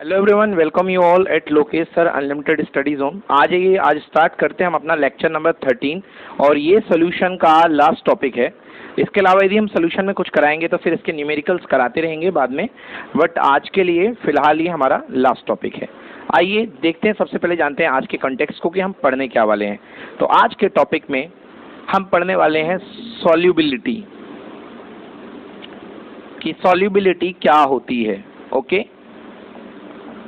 Hello everyone, welcome you all at Lokesh sir unlimited study zone. आज start करते हैं हम अपना लेक्चर नंबर 13 और ये सोल्यूशन का लास्ट टॉपिक है। इसके अलावा यदि हम सोल्यूशन में कुछ कराएंगे तो फिर इसके न्यूमेरिकल्स कराते रहेंगे बाद में, बट आज के लिए फिलहाल ये हमारा लास्ट टॉपिक है। आइए देखते हैं, सबसे पहले जानते हैं आज के कंटेक्स्ट को कि हम पढ़ने क्या वाले हैं। तो आज के टॉपिक में हम पढ़ने वाले हैं सॉल्युबिलिटी, कि सॉल्युबिलिटी क्या होती है। ओके,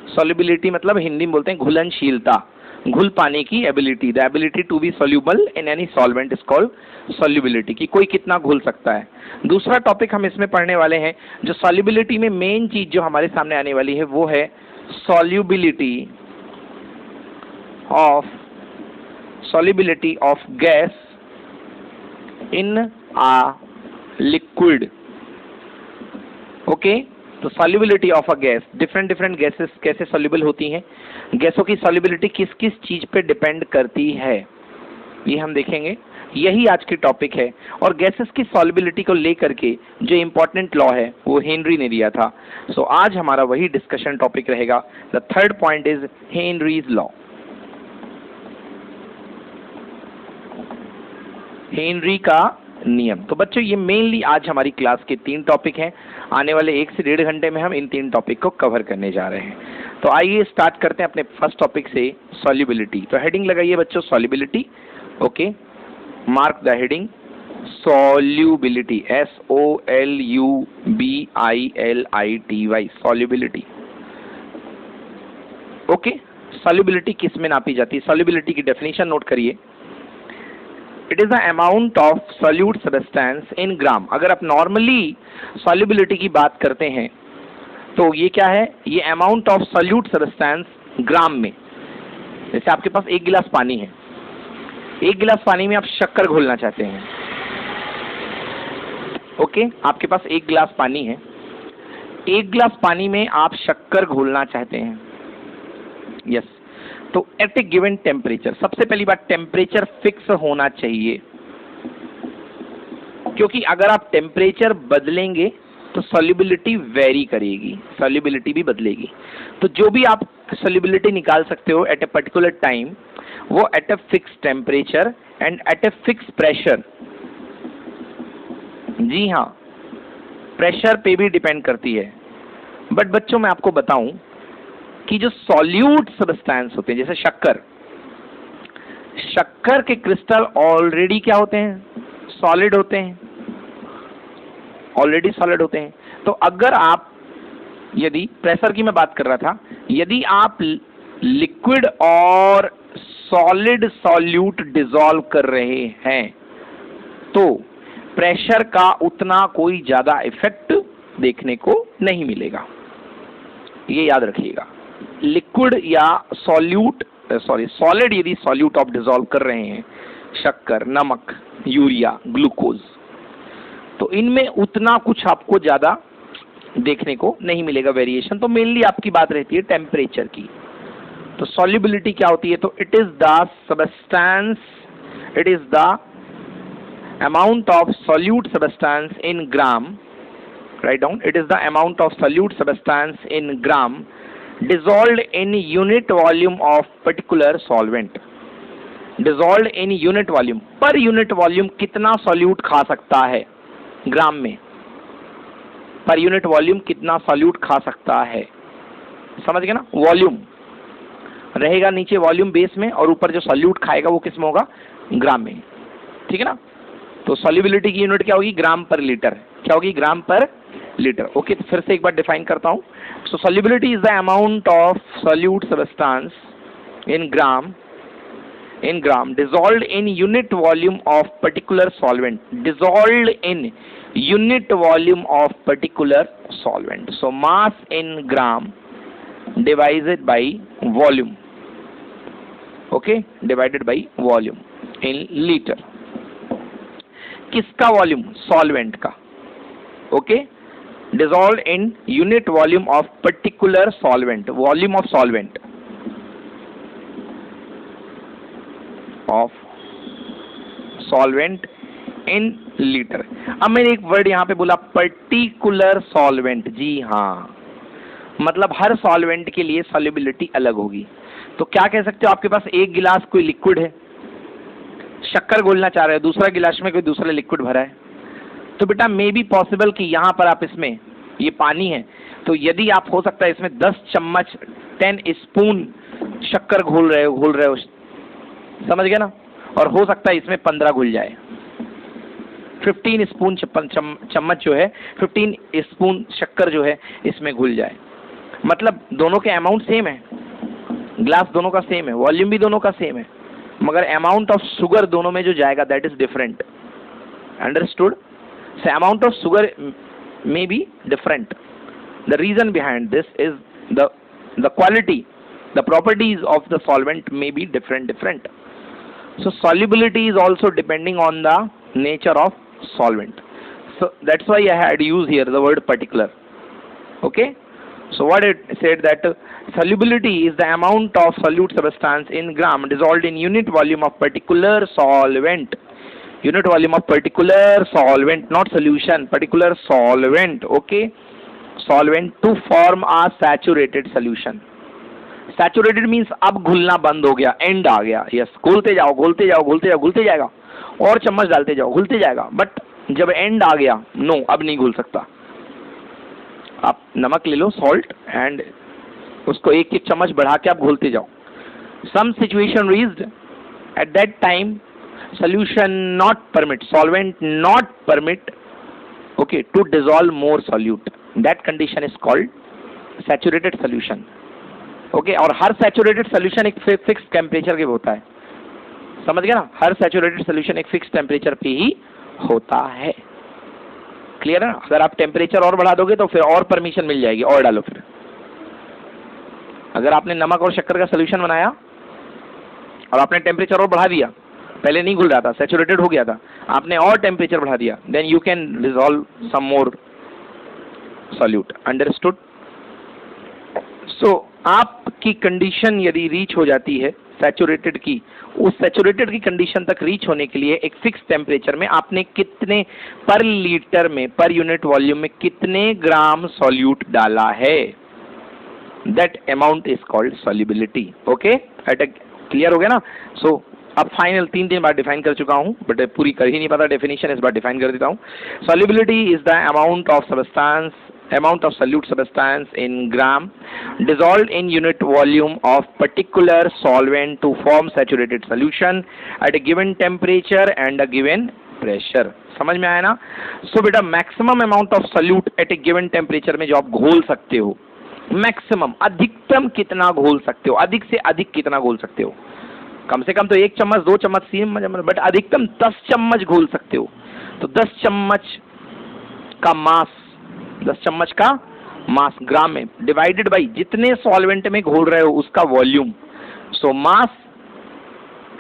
सॉल्युबिलिटी मतलब हिंदी में बोलते हैं घुलनशीलता, घुल पाने की ability. The ability to be soluble in any solvent is called solubility, कि कोई कितना घुल सकता है। दूसरा टॉपिक हम इसमें पढ़ने वाले हैं, जो सॉल्युबिलिटी में मेन चीज जो हमारे सामने आने वाली है वो है solubility of gas in a liquid. Okay, तो solubility of a gas, different gases कैसे सॉल्युबल होती हैं, गैसों की सॉल्युबिलिटी किस किस चीज पे डिपेंड करती है, ये हम देखेंगे। यही आज की टॉपिक है। और गैसेस की सॉल्युबिलिटी को लेकर के जो इंपॉर्टेंट लॉ है वो हेनरी ने दिया था। सो आज हमारा वही डिस्कशन टॉपिक रहेगा। The third point is Henry's law. Henry का नियम। तो बच्चों ये मेनली आज हमारी क्लास के 3 टॉपिक हैं। आने वाले 1 से 1.5 घंटे में हम इन 3 टॉपिक को कवर करने जा रहे हैं। तो आइए स्टार्ट करते हैं अपने फर्स्ट टॉपिक से, सॉल्युबिलिटी। तो हेडिंग लगाइए बच्चों, solubility. Okay, mark the heading solubility, SOLUBILITY, solubility. Okay, solubility किस में नापी जाती है, सॉल्युबिलिटी की डेफिनेशन नोट करिए। It is the amount of solute substance in gram. अगर आप नॉर्मली सॉल्युबिलिटी की बात करते हैं तो ये क्या है, ये अमाउंट ऑफ सॉल्यूट सब्सटेंस ग्राम में। जैसे आपके पास 1 गिलास पानी है, 1 गिलास पानी में आप शक्कर घोलना चाहते हैं। ओके, आपके पास 1 गिलास पानी है, 1 गिलास पानी में आप शक्कर घोलना चाहते हैं। यस, तो एट ए गिवन टेम्परेचर, सबसे पहली बात टेम्परेचर फिक्स होना चाहिए, क्योंकि अगर आप टेम्परेचर बदलेंगे तो सॉल्युबिलिटी वेरी करेगी, सॉल्युबिलिटी भी बदलेगी। तो जो भी आप सॉल्युबिलिटी निकाल सकते हो एट ए पर्टिकुलर टाइम, वो at a fix temperature and at a fix pressure. जी हाँ, प्रेशर पे भी डिपेंड करती है। बट बच्चों मैं आपको बताऊं कि जो सॉल्यूट सब्सटेंस होते हैं, जैसे शक्कर के क्रिस्टल ऑलरेडी क्या होते हैं, सॉलिड होते हैं, ऑलरेडी सॉलिड होते हैं। तो अगर आप, यदि प्रेशर की मैं बात कर रहा था, यदि आप लिक्विड और सॉलिड सॉल्यूट डिसॉल्व कर रहे हैं तो प्रेशर का उतना कोई ज्यादा इफेक्ट देखने को नहीं मिलेगा, ये याद रखिएगा। लिक्विड या सॉलिड यदि सॉल्यूट आप डिसॉल्व कर रहे हैं, शक्कर, नमक, यूरिया, ग्लूकोज, तो इनमें उतना कुछ आपको ज्यादा देखने को नहीं मिलेगा वेरिएशन। तो मेनली आपकी बात रहती है टेम्परेचर की। तो सॉल्युबिलिटी क्या होती है, तो it is the substance, it is the amount of solute substance in gram, write down, it is the amount of solute substance in gram dissolved in unit volume of particular solvent, dissolved in unit volume, per unit volume कितना solute खा सकता है ग्राम में, per unit volume कितना solute खा सकता है, समझ गए ना। वॉल्यूम रहेगा नीचे वॉल्यूम बेस में, और ऊपर जो सॉल्यूट खाएगा वो किस में होगा, ग्राम में, ठीक है ना। तो सॉल्युबिलिटी की यूनिट क्या होगी, ग्राम पर लीटर, क्या होगी, ग्राम पर लीटर। ओके, तो फिर से एक बार डिफाइन करता हूं। So solubility is the amount of solute substance in gram dissolved in unit volume of particular solvent, dissolved in unit volume of particular solvent. So mass in gram divided by volume, okay, divided by volume in liter. किसका volume, solvent का। Okay, dissolved in unit volume of particular solvent, volume of solvent, of solvent in liter। अब मैंने एक word यहां पे बोला particular solvent, जी हाँ, मतलब हर सॉल्वेंट के लिए सॉल्युबिलिटी अलग होगी। तो क्या कह सकते हो, आपके पास एक गिलास कोई लिक्विड है, शक्कर घोलना चाह रहे हो, दूसरा गिलास में कोई दूसरा लिक्विड भरा है, तो बेटा मे बी पॉसिबल कि यहां पर आप इसमें, ये पानी है, तो यदि आप हो सकता है इसमें 10 चम्मच 10 स्पून शक्कर घोल रहे हो, समझ गए ना, और हो सकता है इसमें 15 घुल जाए, 15 स्पून चम्मच जो है 15 स्पून शक्कर जो है इसमें घुल जाए। मतलब दोनों के अमाउंट सेम है, ग्लास दोनों का सेम है, वॉल्यूम भी दोनों का सेम है, मगर अमाउंट ऑफ शुगर दोनों में जो जाएगा that is different. Understood? So amount of sugar may be different. The reason behind this is the quality, the properties of the solvent may be different. So solubility is also depending on the nature of solvent. So that's why I had used here the word particular. Okay? So what it said that solubility is the amount of solute substance in gram dissolved in unit volume of particular solvent. Unit volume of particular solvent, not solution, particular solvent. Okay, solvent to form a saturated solution. Saturated means अब घुलना बंद हो गया, and आ गया। Yes, घुलते जाओ घुलते जाओ घुलते जाओ, घुलते जाएगा, और चम्मच डालते जाओ, घुलते जाएगा, बट जब एंड आ गया, नो, अब नहीं घुल सकता। आप नमक ले लो, सॉल्ट, एंड उसको एक एक चम्मच बढ़ा के आप घुलते जाओ। Some situation reached at that time solution not permit, solvent not permit, okay, to dissolve more solute. That condition is called saturated solution. Okay, और हर saturated solution एक फिक्स टेम्परेचर के होता है, समझ गए ना, हर saturated solution एक फिक्स टेम्परेचर पे ही होता है। क्लियर है ना? अगर आप टेम्परेचर और बढ़ा दोगे तो फिर और परमिशन मिल जाएगी, और डालो। फिर अगर आपने नमक और शक्कर का सोल्यूशन बनाया और आपने टेम्परेचर और बढ़ा दिया, पहले नहीं घुल रहा था, सैचुरेटेड हो गया था, आपने और टेम्परेचर बढ़ा दिया, then you can dissolve some more solute. Understood? So आपकी कंडीशन यदि रीच हो जाती है सैचुरेटेड की, उस सैचुरेटेड की कंडीशन तक रीच होने के लिए एक फिक्स टेम्परेचर में आपने कितने पर लीटर में, पर यूनिट वॉल्यूम में कितने ग्राम सॉल्यूट डाला है, that amount is called solubility. Okay, clear हो गया ना? सो अब फाइनल 3 बार डिफाइन कर चुका हूं, बट पूरी कर ही नहीं पता डेफिनेशन, इस बार डिफाइन कर देता हूं। Solubility is the amount of substance, amount of solute substance in gram dissolved in unit volume of particular solvent to form saturated solution at a given temperature and a given pressure. समझ में आया ना? सो बेटा maximum amount of solute at a given temperature में जो आप घोल सकते हो, मैक्सिमम, अधिकतम कितना घोल सकते हो, अधिक से अधिक कितना घोल सकते हो, कम से कम तो 1 चम्मच 2 चम्मच 3 चम्मच, बट अधिकतम 10 चम्मच घोल सकते हो। तो 10 चम्मच का मास, 10 चम्मच का मास ग्राम में डिवाइडेड बाई जितने सॉल्वेंट में घोल रहे हो उसका volume. So mass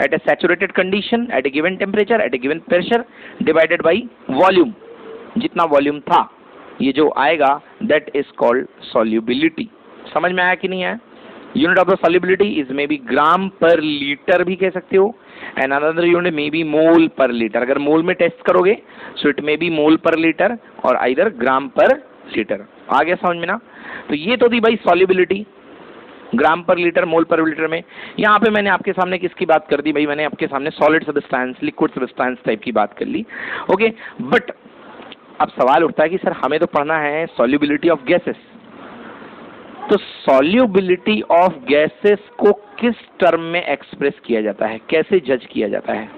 at A saturated condition at A given temperature at A given pressure divided by volume, जितना वॉल्यूम था ये जो आएगा दैट इज कॉल्ड सॉल्युबिलिटी। समझ में आया कि नहीं आया? Unit of the solubility is may be gram per litre भी कह सकते हो, and another unit may be mole per litre. अगर मोल में टेस्ट करोगे so it may be mole per litre और आइदर ग्राम पर लीटर। आ गया समझ में ना? तो ये तो थी भाई सॉल्युबिलिटी, ग्राम पर लीटर, मोल पर लीटर में। यहाँ पे मैंने आपके सामने किसकी बात कर दी भाई? मैंने आपके सामने solid substance, liquid substance type की बात कर ली। ओके, बट अब सवाल उठता है कि सर हमें तो पढ़ना है सॉल्युबिलिटी ऑफ गैसेस, तो सॉल्युबिलिटी ऑफ गैसेस को किस टर्म में एक्सप्रेस किया जाता है, कैसे जज किया जाता है?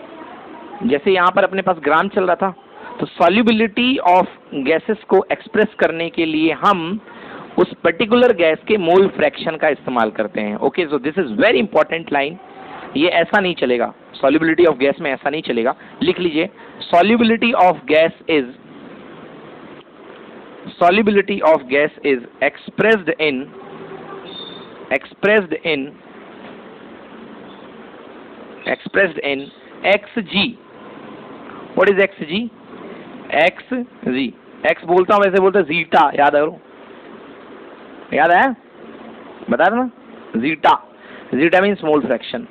जैसे यहाँ पर अपने पास ग्राम चल रहा था, तो सॉल्युबिलिटी ऑफ गैसेस को एक्सप्रेस करने के लिए हम उस पर्टिकुलर गैस के मोल फ्रैक्शन का इस्तेमाल करते हैं। Okay, so this is very important line. ये ऐसा नहीं चलेगा, सॉल्युबिलिटी ऑफ गैस में ऐसा नहीं चलेगा। लिख लीजिए, solubility of gas is expressed in xg. What is xg? xg, x बोलता हूं वैसे बोलते जीटा, याद करो, याद है, बता दो ना, zeta means mole fraction.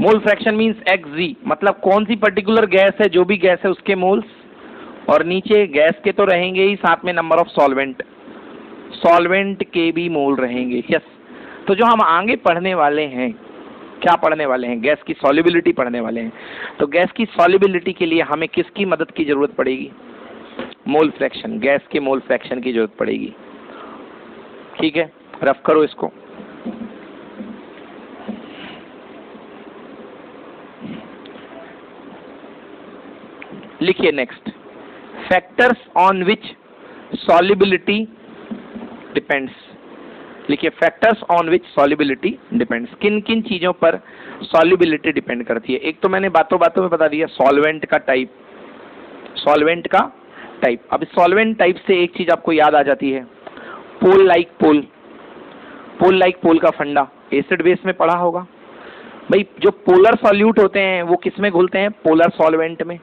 Mole fraction means xg, मतलब कौन सी पर्टिकुलर गैस है, जो भी गैस है उसके मोल्स, और नीचे गैस के तो रहेंगे ही, साथ में नंबर ऑफ सॉल्वेंट। सॉल्वेंट के भी मोल रहेंगे। यस, तो जो हम आगे पढ़ने वाले हैं, क्या पढ़ने वाले हैं? गैस की सॉल्युबिलिटी पढ़ने वाले हैं। तो गैस की सॉल्युबिलिटी के लिए हमें किसकी मदद की जरूरत पड़ेगी? मोल फ्रैक्शन, गैस के मोल फ्रैक्शन की जरूरत पड़ेगी। ठीक है, रफ करो इसको। लिखिए next, factors on which solubility depends. लिखिए, factors on which solubility depends. किन किन चीजों पर सॉल्युबिलिटी डिपेंड करती है? एक तो मैंने बातों बातों में बता दिया, सॉल्वेंट का टाइप, सॉल्वेंट का टाइप। अब सॉल्वेंट टाइप से एक चीज आपको याद आ जाती है, पोल लाइक पोल। पोल लाइक पोल का फंडा एसिड बेस में पढ़ा होगा भाई। जो पोलर सॉल्यूट होते हैं वो किस में घुलते हैं? पोलर सॉल्वेंट में।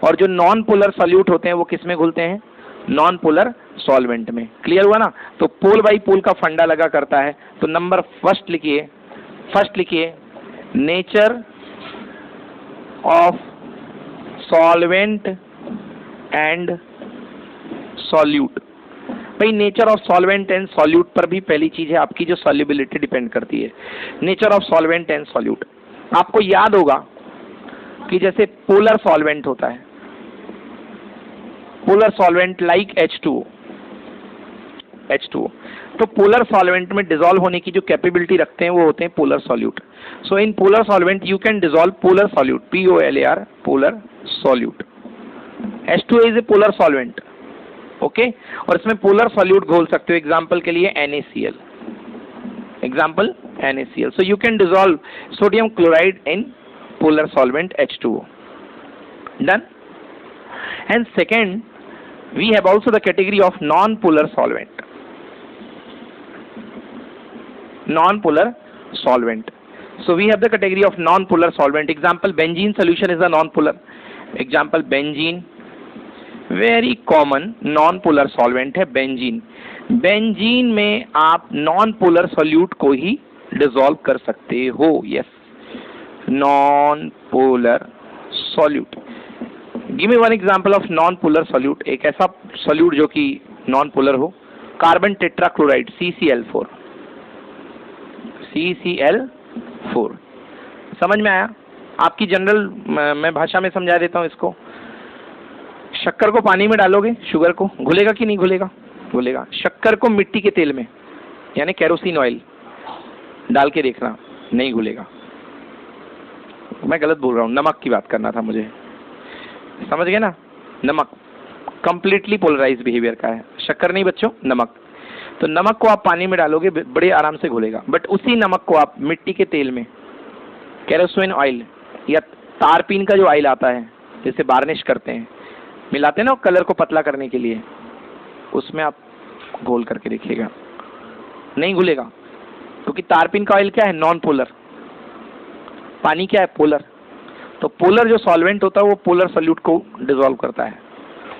और जो नॉन पोलर सॉल्यूट होते हैं वो किस में घुलते हैं? नॉन पोलर सॉल्वेंट में। क्लियर हुआ ना? तो पोल बाई पोल का फंडा लगा करता है। तो नंबर फर्स्ट लिखिए, nature of solvent and solute. भाई nature of solvent and solute पर भी पहली चीज है आपकी जो सॉल्युबिलिटी डिपेंड करती है। Nature of solvent and solute, आपको याद होगा कि जैसे पोलर सॉल्वेंट होता है, पोलर सॉल्वेंट लाइक H2O, तो पोलर सॉल्वेंट में डिसॉल्व होने की जो कैपेबिलिटी रखते हैं वो होते हैं polar solute. So in polar solvent you can dissolve polar solute, POLAR, polar solute. H2O is a polar solvent, okay. और इसमें पोलर सॉल्यूट घोल सकते हो, एग्जाम्पल के लिए NaCl, example NaCl। So you can dissolve sodium chloride in polar solvent H2O. Done? And second, we have also the category of non-polar solvent. Non-polar solvent. So we have the category of non-polar solvent. Example, benzene solution is a non-polar. Example, benzene. Very common non-polar solvent है benzene. Benzene में आप non-polar solute को ही dissolve कर सकते हो. Yes. Non-polar solute. Give me one example of non-polar solute. एक ऐसा solute जो कि non-polar हो. Carbon tetrachloride CCl4. CCl4 समझ में आया? आपकी जनरल मैं भाषा में समझा देता हूँ इसको। शक्कर को पानी में डालोगे, शुगर को, घुलेगा कि नहीं घुलेगा? घुलेगा। शक्कर को मिट्टी के तेल में यानी केरोसिन ऑयल डाल के देखना, नहीं घुलेगा। मैं गलत बोल रहा हूँ, नमक की बात करना था मुझे, समझ गए ना? नमक कंप्लीटली पोलराइज बिहेवियर का है, शक्कर नहीं बच्चों, नमक। तो नमक को आप पानी में डालोगे बड़े आराम से घुलेगा, बट उसी नमक को आप मिट्टी के तेल में, केरोसिन ऑयल या तारपीन का जो ऑयल आता है जिसे बार्निश करते हैं, मिलाते हैं ना कलर को पतला करने के लिए, उसमें आप घोल करके देखिएगा, नहीं घुलेगा। क्योंकि तारपीन का ऑयल क्या है? Non polar. पानी क्या है? पोलर। तो पोलर जो सॉल्वेंट होता है वो पोलर सॉल्यूट को डिसॉल्व करता है,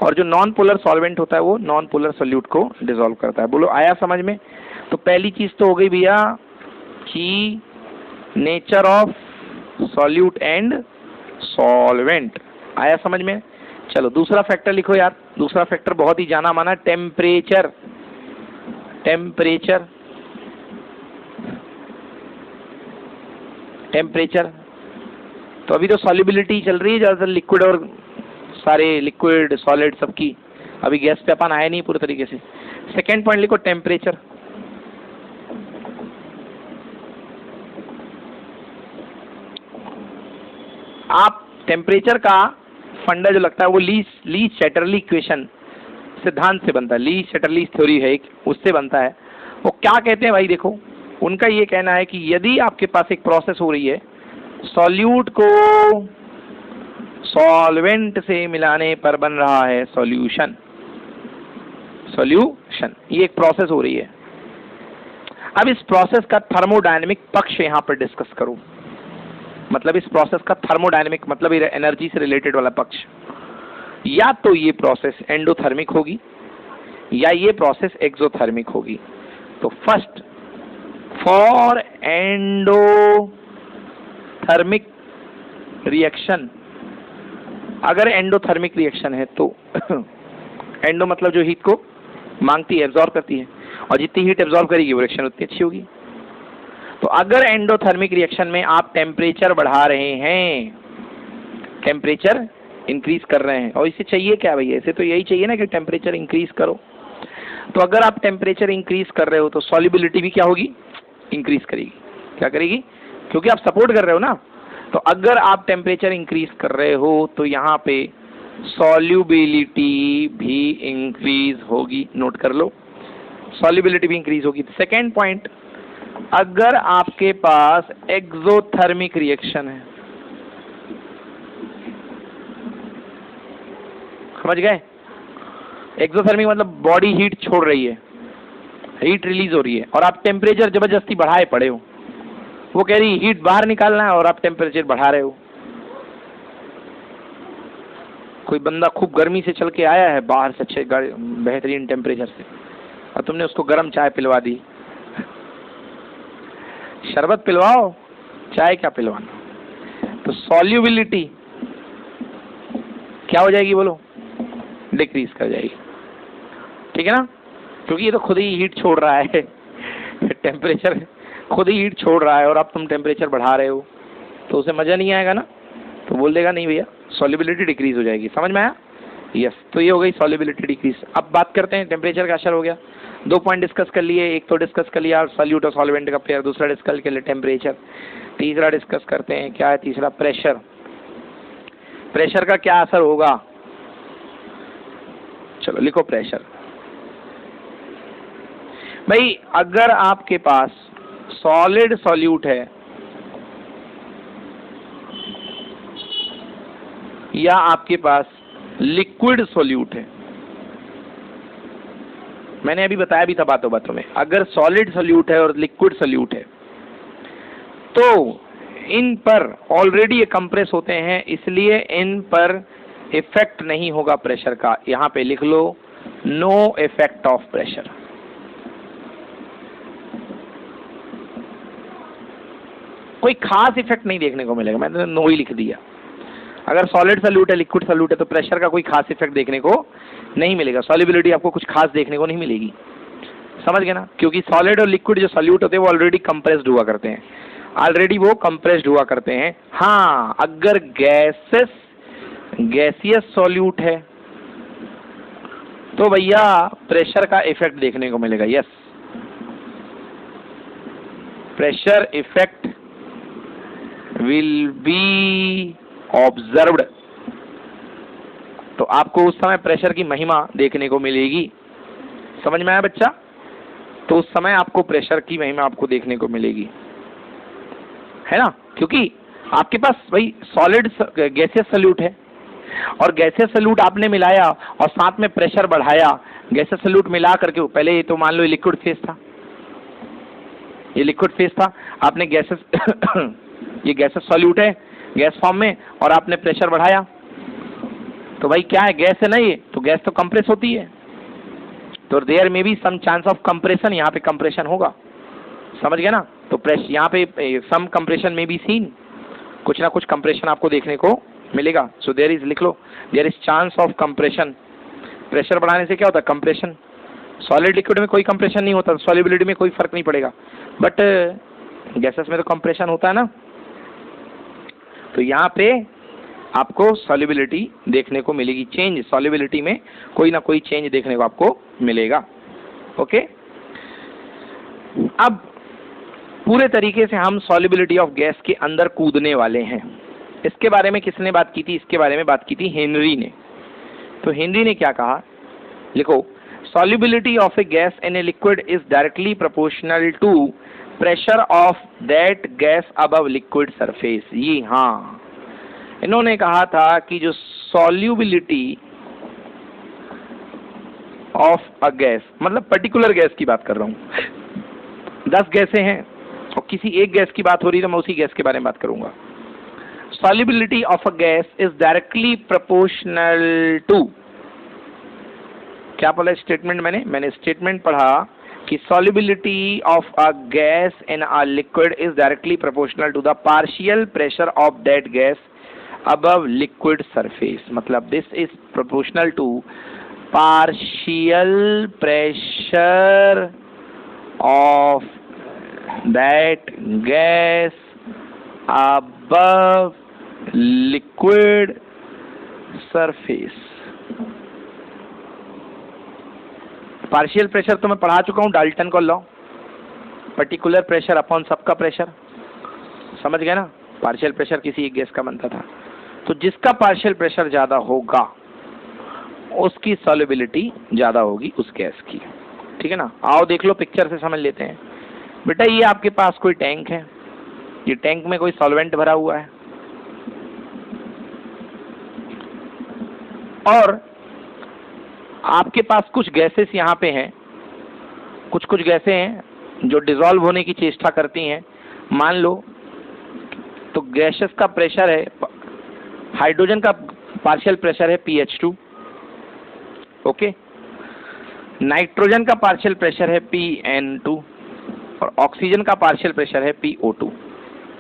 और जो नॉन पोलर सॉल्वेंट होता है वो नॉन पोलर सॉल्यूट को डिसॉल्व करता है। बोलो आया समझ में? तो पहली चीज तो हो गई भैया कि nature of solute and solvent, आया समझ में? चलो दूसरा फैक्टर लिखो यार। दूसरा फैक्टर बहुत ही जाना माना, टेम्परेचर। Temperature, temperature. तो अभी तो सॉल्युबिलिटी चल रही है ज्यादातर लिक्विड और सारे लिक्विड सॉलिड सबकी, अभी गैस पे अपन आया नहीं पूरे तरीके से। सेकेंड पॉइंट लिखो टेम्परेचर। आप टेम्परेचर का फंडा जो लगता है वो ली शैटरली इक्वेशन सिद्धांत से बनता है, ली शैटरली थ्योरी है एक, उससे बनता है। वो क्या कहते हैं भाई? देखो उनका ये कहना है कि यदि आपके पास एक प्रोसेस हो रही है, सॉल्यूट को सॉल्वेंट से मिलाने पर बन रहा है सॉल्यूशन, सॉल्यूशन, ये एक प्रोसेस हो रही है। अब इस प्रोसेस का थर्मोडायनेमिक पक्ष यहां पर डिस्कस करो, मतलब इस प्रोसेस का थर्मोडायनेमिक मतलब एनर्जी से रिलेटेड वाला पक्ष। या तो ये प्रोसेस एंडोथर्मिक होगी या ये प्रोसेस एक्सोथर्मिक होगी। तो फर्स्ट, फॉर एंडोथर्मिक रिएक्शन, अगर एंडोथर्मिक रिएक्शन है तो एंडो मतलब जो हीट को मांगती है, एब्जॉर्ब करती है, और जितनी हीट एब्जॉर्ब करेगी वो रिएक्शन उतनी अच्छी होगी। तो अगर एंडोथर्मिक रिएक्शन में आप टेम्परेचर बढ़ा रहे हैं, टेम्परेचर इंक्रीज कर रहे हैं, और इसे चाहिए क्या भैया, इसे तो यही चाहिए ना कि टेम्परेचर इंक्रीज करो। तो अगर आप टेम्परेचर इंक्रीज कर रहे हो तो सॉल्युबिलिटी भी क्या होगी, इंक्रीज करेगी। क्या करेगी, क्योंकि आप सपोर्ट कर रहे हो ना। तो अगर आप टेम्परेचर इंक्रीज कर रहे हो तो यहाँ पे सॉल्युबिलिटी भी इंक्रीज होगी। नोट कर लो, सॉल्युबिलिटी भी इंक्रीज होगी। सेकेंड पॉइंट, अगर आपके पास एक्सोथर्मिक रिएक्शन है, समझ गए, एक्सोथर्मिक मतलब बॉडी हीट छोड़ रही है, हीट रिलीज हो रही है, और आप टेम्परेचर जबरदस्ती बढ़ाए पड़े हो, वो कह रही हीट बाहर निकालना है और आप टेम्परेचर बढ़ा रहे हो। कोई बंदा खूब गर्मी से चल के आया है बाहर से अच्छे बेहतरीन टेम्परेचर से, और तुमने उसको गर्म चाय पिलवा दी। शरबत पिलवाओ, चाय क्या पिलवाना। तो सॉल्युबिलिटी क्या हो जाएगी बोलो, डिक्रीज कर जाएगी। ठीक है ना, क्योंकि ये तो खुद ही हीट छोड़ रहा है, टेम्परेचर खुद ही हीट छोड़ रहा है और अब तुम टेम्परेचर बढ़ा रहे हो, तो उसे मजा नहीं आएगा ना, तो बोल देगा नहीं भैया, सॉल्युबिलिटी डिक्रीज हो जाएगी। समझ में आया, यस। तो ये हो गई सॉल्युबिलिटी डिक्रीज। अब बात करते हैं टेम्परेचर का असर हो गया। 2 पॉइंट डिस्कस कर लिए, एक तो डिस्कस कर लिया सॉल्यूट और सॉल्वेंट का पेयर, दूसरा डिस्कस कर लिया टेम्परेचर, तीसरा डिस्कस करते हैं क्या है तीसरा, प्रेशर। प्रेशर का क्या असर होगा, चलो लिखो प्रेशर। भाई अगर आपके पास सॉलिड सॉल्यूट है या आपके पास लिक्विड सॉल्यूट है, मैंने अभी बताया भी था बातों बातों में, अगर सॉलिड सॉल्यूट है और लिक्विड सॉल्यूट है तो इन पर ऑलरेडी ये कंप्रेस होते हैं, इसलिए इन पर इफेक्ट नहीं होगा प्रेशर का। यहां पे लिख लो, नो इफेक्ट ऑफ प्रेशर। कोई खास इफेक्ट नहीं देखने को मिलेगा, मैंने नो ही लिख दिया। अगर सॉलिड सॉल्यूट है लिक्विड सॉल्यूट है तो प्रेशर का कोई खास इफेक्ट देखने को नहीं मिलेगा, सॉल्युबिलिटी आपको कुछ खास देखने को नहीं मिलेगी। समझ गए ना, क्योंकि सॉलिड और लिक्विड जो सॉल्यूट होते हैं वो ऑलरेडी कंप्रेस्ड हुआ करते हैं, ऑलरेडी वो कंप्रेस्ड हुआ करते हैं। हाँ, अगर गैसियस सॉल्यूट है तो भैया प्रेशर का इफेक्ट देखने को मिलेगा। Yes, pressure effect will be observed. तो आपको उस समय प्रेशर की महिमा देखने को मिलेगी। समझ में आया बच्चा, तो उस समय आपको प्रेशर की महिमा आपको देखने को मिलेगी, है ना, क्योंकि आपके पास भाई सॉलिड गैसियस सॉल्यूट है और गैसियस सॉल्यूट आपने मिलाया और साथ में प्रेशर बढ़ाया। गैसियस सॉल्यूट मिला करके, पहले ये तो मान लो ये लिक्विड फेज था, ये लिक्विड फेज था, आपने गैसेस ये गैसेस सॉल्यूट है गैस फॉर्म में और आपने प्रेशर बढ़ाया, तो भाई क्या है, गैस है ना ये, तो गैस तो कंप्रेस होती है, तो देयर में भी सम चांस ऑफ कंप्रेशन, यहाँ पे कंप्रेशन होगा। समझ गए ना, तो प्रेशर यहाँ पे सम कंप्रेशन में भी सीन, कुछ ना कुछ कंप्रेशन आपको देखने को मिलेगा। सो देयर इज, लिख लो, there is chance of compression. Pressure बढ़ाने से क्या होता है, कंप्रेशन। सॉलिड लिक्विड में कोई कंप्रेशन नहीं होता, सॉल्युबिलिटी में कोई फर्क नहीं पड़ेगा, बट गैसेस में तो कंप्रेशन होता है ना। तो यहाँ पे आपको सॉल्युबिलिटी देखने को मिलेगी, चेंज सॉल्युबिलिटी में कोई ना कोई चेंज देखने को आपको मिलेगा। ओके, अब पूरे तरीके से हम सॉल्युबिलिटी ऑफ गैस के अंदर कूदने वाले हैं। इसके बारे में किसने बात की थी, इसके बारे में बात की थी हेनरी ने। तो हेनरी ने क्या कहा, लिखो, solubility of a gas in a liquid is directly proportional to pressure of that gas above liquid surface। ये हाँ, इन्होंने कहा था कि जो solubility of a gas, मतलब पर्टिकुलर गैस की बात कर रहा हूँ, 10 गैसें हैं और किसी एक गैस की बात हो रही है तो मैं उसी गैस के बारे में बात करूंगा। solubility of a gas is directly proportional to, क्या बोला स्टेटमेंट, मैंने स्टेटमेंट पढ़ा कि solubility of a gas in a liquid is directly proportional to the partial pressure of that gas above liquid surface। मतलब this is proportional to partial pressure of that gas above liquid surface। Partial pressure तो मैं पढ़ा चुका हूं, Dalton का law, particular pressure upon सबका pressure, समझ गए ना। पार्शियल प्रेशर किसी एक गैस का बनता था, तो जिसका पार्शियल प्रेशर ज्यादा होगा उसकी सॉल्युबिलिटी ज्यादा होगी उस गैस की, ठीक है ना। आओ देख लो, पिक्चर से समझ लेते हैं। बेटा ये आपके पास कोई टैंक है, ये टैंक में कोई सॉल्वेंट भरा हुआ है और आपके पास कुछ गैसेस यहाँ पे हैं, कुछ गैसें हैं जो डिसॉल्व होने की चेष्टा करती हैं। मान लो तो गैसेस का प्रेशर है, हाइड्रोजन का पार्शियल प्रेशर है pH2, ओके। नाइट्रोजन का पार्शियल प्रेशर है PN2 और ऑक्सीजन का पार्शियल प्रेशर है PO2।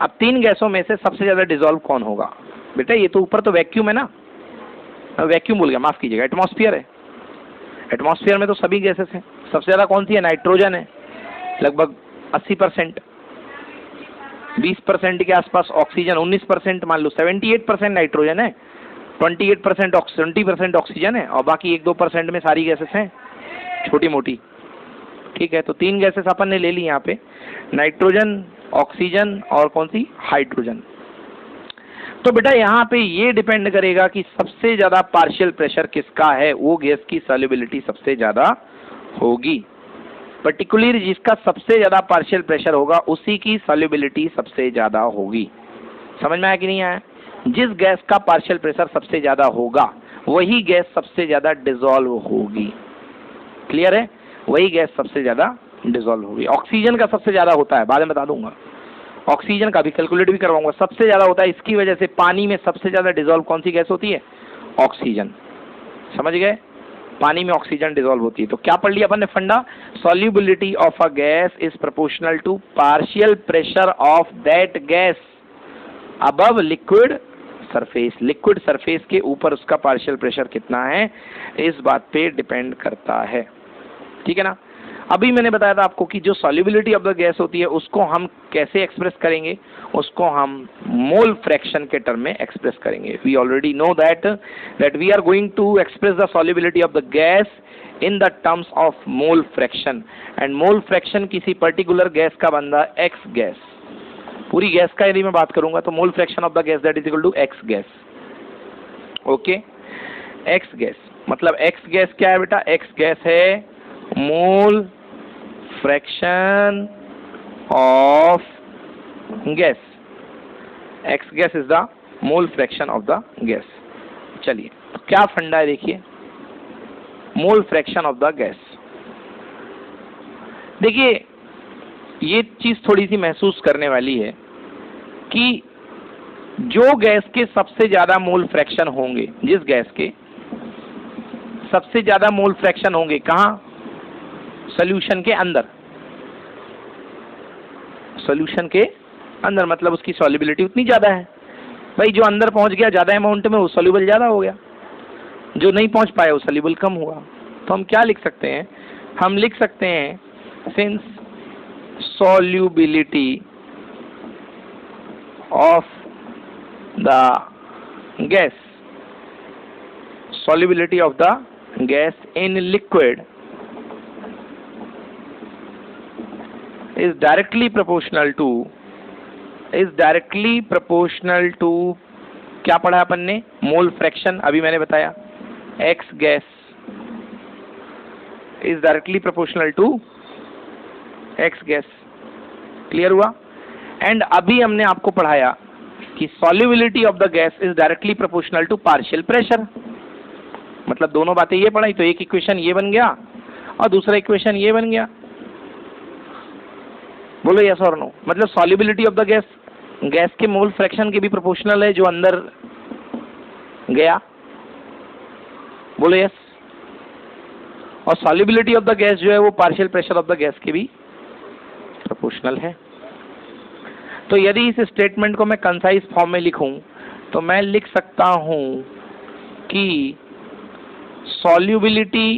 अब तीन गैसों में से सबसे ज्यादा डिसॉल्व कौन होगा? बेटा ये तो ऊपर तो वैक्यूम है ना, वैक्यूम बोल गया, माफ कीजिएगा, एटमॉस्फेयर है। एटमॉस्फेयर में तो सभी गैसेस हैं। सबसे ज्यादा कौन सी है? नाइट्रोजन है, लगभग 80%, 20% के आसपास ऑक्सीजन, 19%, मान लो 78% नाइट्रोजन है, 20% ऑक्सीजन है और बाकी 1-2% में सारी गैसेस हैं छोटी मोटी, ठीक है। तो तीन गैसेस अपन ने ले ली यहाँ पे, नाइट्रोजन, ऑक्सीजन और कौन सी? हाइड्रोजन। तो बेटा यहाँ पे ये डिपेंड करेगा कि सबसे ज्यादा पार्शियल प्रेशर किसका है, वो गैस की सॉल्युबिलिटी सबसे ज्यादा होगी। पर्टिकुलरली जिसका सबसे ज्यादा पार्शियल प्रेशर होगा उसी की सॉल्युबिलिटी सबसे ज्यादा होगी। समझ में आया कि नहीं आया? जिस गैस का पार्शियल प्रेशर सबसे ज्यादा होगा वही गैस सबसे ज्यादा डिसॉल्व होगी। क्लियर है? वही गैस सबसे ज्यादा डिसॉल्व होगी। ऑक्सीजन का सबसे ज्यादा होता है, बाद में बता दूंगा, ऑक्सीजन का भी कैलकुलेट भी करवाऊंगा, सबसे ज्यादा होता है। इसकी वजह से पानी में सबसे ज्यादा डिसॉल्व कौन सी गैस होती है? ऑक्सीजन। समझ गए? पानी में ऑक्सीजन डिसॉल्व होती है। तो क्या पढ़ लिया अपन ने funda? Solubility of a gas is proportional to partial pressure of that gas above liquid surface. Liquid surface के ऊपर उसका पार्शियल प्रेशर कितना है, इस बात पे डिपेंड करता है, ठीक है ना। अभी मैंने बताया था आपको कि जो सॉल्युबिलिटी ऑफ द गैस होती है उसको हम कैसे एक्सप्रेस करेंगे, उसको हम मोल फ्रैक्शन के टर्म में एक्सप्रेस करेंगे। We already know that we are going to express the solubility of the gas in the terms of mole fraction, and mole fraction किसी पर्टिकुलर गैस का बनता है एक्स गैस। पूरी gas का यदि मैं बात करूंगा तो mole fraction of the gas that is equal to X gas, okay. X gas मतलब एक्स गैस क्या है बेटा? एक्स गैस है mole fraction of gas. X gas is the mole fraction of the gas. चलिए तो क्या funda है देखिए, mole fraction of the gas. देखिए ये चीज थोड़ी सी महसूस करने वाली है कि जो गैस के सबसे ज्यादा मोल फ्रैक्शन होंगे, जिस गैस के सबसे ज्यादा मोल फ्रैक्शन होंगे, कहां? सॉल्यूशन के अंदर। सॉल्यूशन के अंदर मतलब उसकी सॉल्युबिलिटी उतनी ज्यादा है। भाई जो अंदर पहुंच गया ज्यादा अमाउंट में वो सॉल्युबल ज्यादा हो गया, जो नहीं पहुंच पाया वो सॉल्युबल कम हुआ। तो हम क्या लिख सकते हैं? हम लिख सकते हैं since solubility of the gas, solubility of the gas in liquid is directly proportional to क्या पढ़ा अपन ने? Mole fraction. अभी मैंने बताया X gas is directly proportional to X gas. Clear हुआ? एंड अभी हमने आपको पढ़ाया कि solubility of the gas is directly proportional to partial pressure. मतलब दोनों बातें ये पढ़ाई, तो एक इक्वेशन ये बन गया और दूसरा इक्वेशन ये बन गया। बोलो यस और नो। मतलब solubility of the gas gas के मोल फ्रैक्शन के भी प्रोपोर्शनल है जो अंदर गया। बोलो यस। और सॉल्युबिलिटी ऑफ द गैस जो है वो partial pressure of the gas के भी प्रोपोर्शनल है। तो यदि इस स्टेटमेंट को मैं कंसाइज फॉर्म में लिखूं तो मैं लिख सकता हूं कि solubility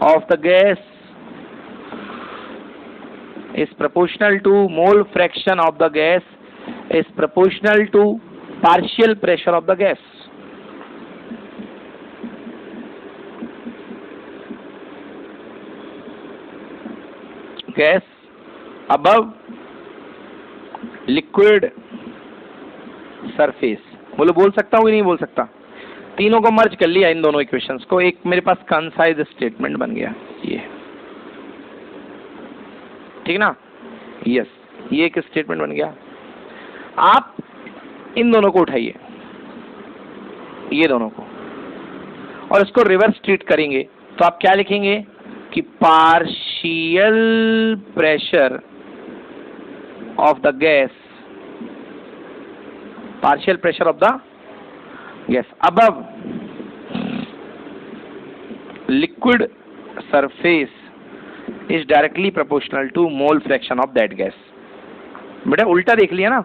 of the gas is proportional to mole fraction of the gas is proportional to partial pressure of the gas. Gas above liquid surface. बोल सकता हूँ कि नहीं बोल सकता? तीनों को मर्ज कर लिया इन दोनों इक्वेशंस को, एक मेरे पास कंसाइज स्टेटमेंट बन गया ये, ठीक ना? यस, ये एक स्टेटमेंट बन गया। आप इन दोनों को उठाइए, ये दोनों को, और इसको रिवर्स ट्रीट करेंगे तो आप क्या लिखेंगे कि partial pressure of the gas, partial pressure of the gas above liquid surface is directly proportional to mole fraction of that gas. बेटा उल्टा देख लिया ना,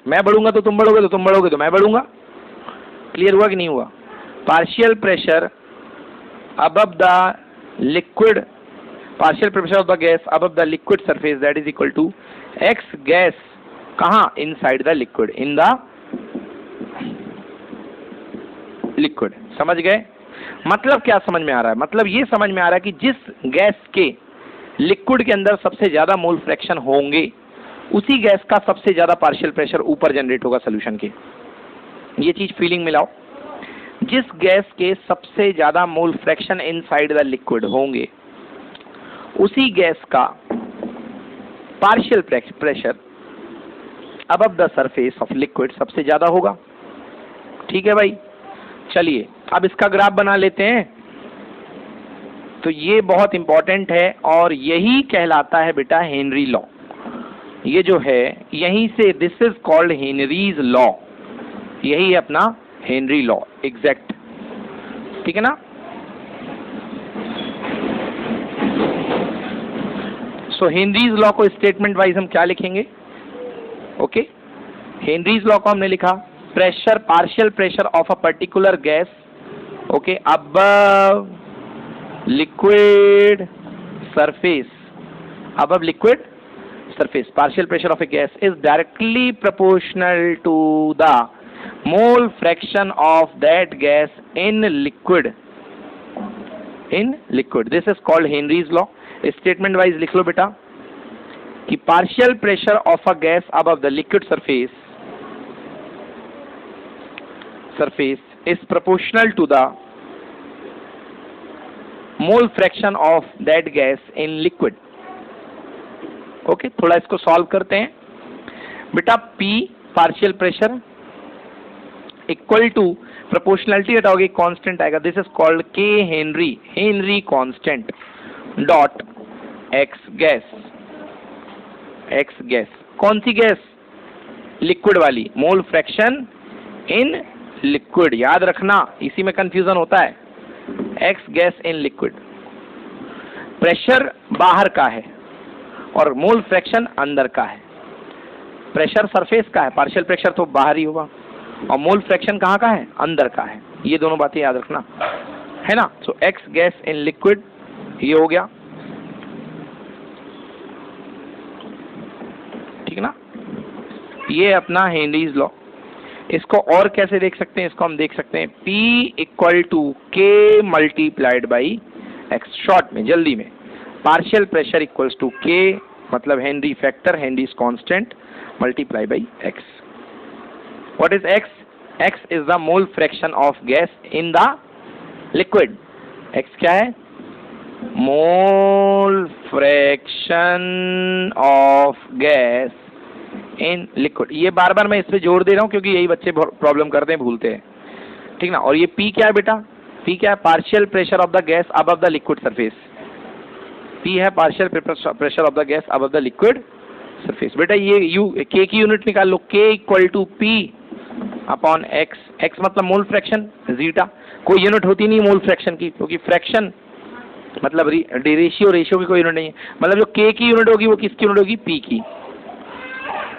मैं बढ़ूंगा तो तुम बढ़ोगे, तो तुम बढ़ोगे तो मैं बढ़ूंगा। क्लियर हुआ कि नहीं हुआ? Partial pressure above the liquid, partial pressure of the gas above the liquid surface, that is equal to x gas कहाँ? Inside the liquid, in the liquid. समझ गए? मतलब क्या समझ में आ रहा है? मतलब ये समझ में आ रहा है कि जिस गैस के लिक्विड के अंदर सबसे ज्यादा मोल फ्रैक्शन होंगे उसी गैस का सबसे ज्यादा पार्शियल प्रेशर ऊपर जनरेट होगा सोल्यूशन के। ये चीज फीलिंग मिलाओ। जिस गैस के सबसे ज्यादा mole fraction inside the liquid होंगे उसी गैस का partial pressure above the surface of liquid सबसे ज्यादा होगा। ठीक है भाई, चलिए अब इसका ग्राफ बना लेते हैं। तो ये बहुत इंपॉर्टेंट है और यही कहलाता है बेटा हेनरी लॉ। ये जो है यहीं से, this is called Henry's law, यही है अपना हेनरी लॉ एग्जैक्ट। ठीक है ना? सो हेनरीज लॉ को स्टेटमेंट वाइज हम क्या लिखेंगे? ओके, हेनरीज लॉ को हमने लिखा pressure, partial pressure of a particular gas, okay, above liquid surface, above liquid surface, partial pressure of a gas is directly proportional to the mole fraction of that gas in liquid. In liquid, this is called Henry's law. Statement wise लिख लो बेटा कि partial pressure of a gas above the liquid surface is proportional to the mole fraction of that gas in liquid. Okay, थोड़ा इसको solve करते हैं बेटा। P partial pressure equal to proportionality हटाओगे constant आएगा, this is called K Henry, Henry constant dot X gas, X gas कौन सी gas? Liquid वाली, मोल फ्रैक्शन इन लिक्विड, याद रखना इसी में कंफ्यूजन होता है। X gas in liquid, pressure बाहर का है और मोल फ्रैक्शन अंदर का है। प्रेशर सरफेस का है, पार्शियल प्रेशर तो बाहर ही होगा, और मोल फ्रैक्शन कहाँ का है? अंदर का है। ये दोनों बातें याद रखना है ना। सो एक्स गैस इन लिक्विड ये हो गया, ठीक ना? ये अपना हेनरीज लॉ। इसको और कैसे देख सकते हैं? इसको हम देख सकते हैं P equal to K multiplied by X. Short में, जल्दी में, partial pressure equals to K मतलब Henry factor, Henry's constant multiply by X. What is X? X is the mole fraction of gas in the liquid. X क्या है? Mole fraction of gas in liquid. ये बार बार मैं इस पे जोर दे रहा हूं क्योंकि यही बच्चे प्रॉब्लम करते हैं, भूलते हैं, ठीक ना? और ये P क्या है बेटा? P क्या है? Partial pressure of the gas above the liquid surface. P है partial pressure of the gas above the liquid surface. बेटा ये K की यूनिट निकाल लो, K equal to P upon X। X मतलब मोल फ्रैक्शन, जीटा कोई unit होती नहीं मोल फ्रैक्शन की, क्योंकि फ्रैक्शन मतलब रेशियो की कोई यूनिट नहीं है। मतलब जो K की यूनिट होगी वो किसकी यूनिट होगी? P की।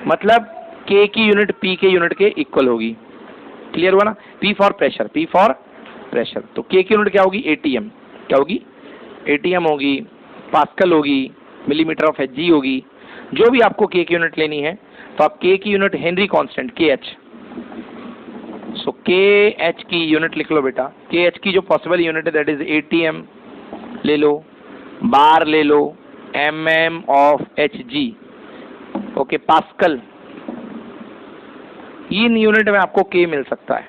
मतलब K की यूनिट P के यूनिट के इक्वल होगी। क्लियर हुआ ना? P for pressure, P for pressure. तो K की यूनिट क्या होगी? ATM। क्या होगी? ATM होगी, पास्कल होगी, मिलीमीटर ऑफ Hg होगी। जो भी आपको K की यूनिट लेनी है तो आप K की यूनिट हेनरी कांस्टेंट KH, सो KH की यूनिट लिख लो बेटा। KH की जो पॉसिबल यूनिट है दैट इज ATM ले लो, बार ले लो, mm of Hg, okay, pascal. In unit में आपको K मिल सकता है,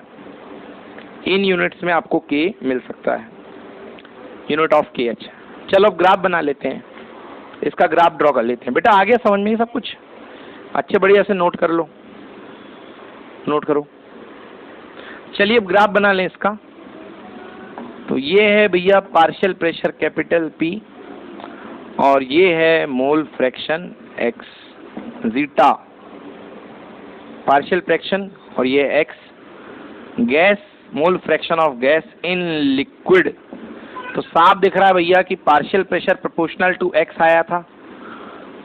इन यूनिट्स में आपको K मिल सकता है, यूनिट ऑफ KH। चलो अब ग्राफ बना लेते हैं, इसका ग्राफ ड्रॉ कर लेते हैं। बेटा आ गया समझ में ही सब कुछ? अच्छे बढ़िया से नोट कर लो, नोट करो। चलिए अब ग्राफ बना लें इसका। तो ये है भैया पार्शियल प्रेशर कैपिटल P, और ये है mole fraction X, zeta partial fraction, और ये X गैस, mole fraction of gas in liquid. तो साफ दिख रहा है भैया कि partial pressure proportional to X आया था।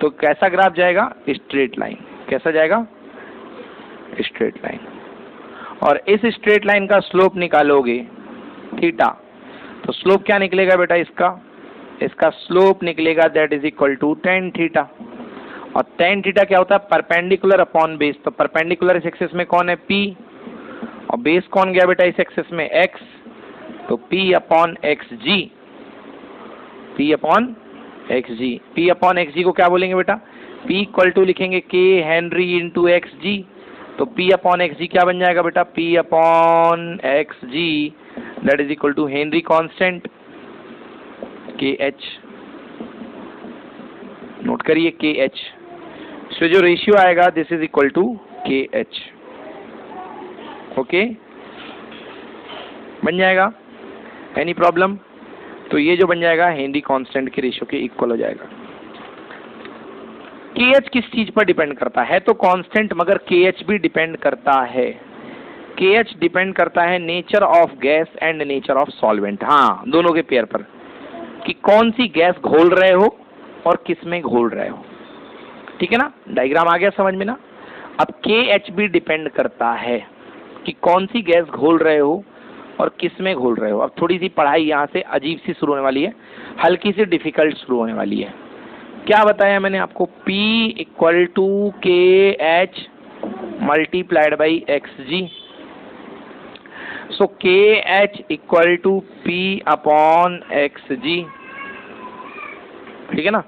तो कैसा ग्राफ जाएगा? Straight line. कैसा जाएगा? Straight line. और इस स्ट्रेट लाइन का स्लोप निकालोगे थीटा, तो स्लोप क्या निकलेगा बेटा इसका? इसका स्लोप निकलेगा that is equal to tan theta. और tan थीटा क्या होता है? Perpendicular upon base. तो परपेंडिकुलर इस एक्सिस में कौन है? P, और बेस कौन गया बेटा इस एक्सिस में? X, तो P upon XG, P upon XG। P upon XG को क्या बोलेंगे बेटा? P इक्वल टू लिखेंगे K हेनरी इंटू XG, तो P अपॉन XG क्या बन जाएगा बेटा? P upon XG that is equal to Henry constant KH। Note करिए KH, सो जो रेशियो आएगा this is equal to KH, okay, बन जाएगा। Any problem? तो ये जो बन जाएगा हेनरी कांस्टेंट के रेशियो के इक्वल हो जाएगा। KH किस चीज पर डिपेंड करता है? तो कांस्टेंट, मगर KH भी डिपेंड करता है। KH डिपेंड करता है nature of gas and nature of solvent, हाँ, दोनों के पेयर पर, कि कौन सी गैस घोल रहे हो और किस में घोल रहे हो। ठीक है ना? डायग्राम आ गया समझ में ना? अब KH भी डिपेंड करता है कि कौन सी गैस घोल रहे हो और किस में घोल रहे हो। अब थोड़ी सी पढ़ाई यहाँ से अजीब सी शुरू होने वाली है, हल्की सी डिफिकल्ट शुरू होने वाली है। क्या बताया मैंने आपको? P equal to KH multiplied by XG, so KH equal to P upon XG, ठीक है ना?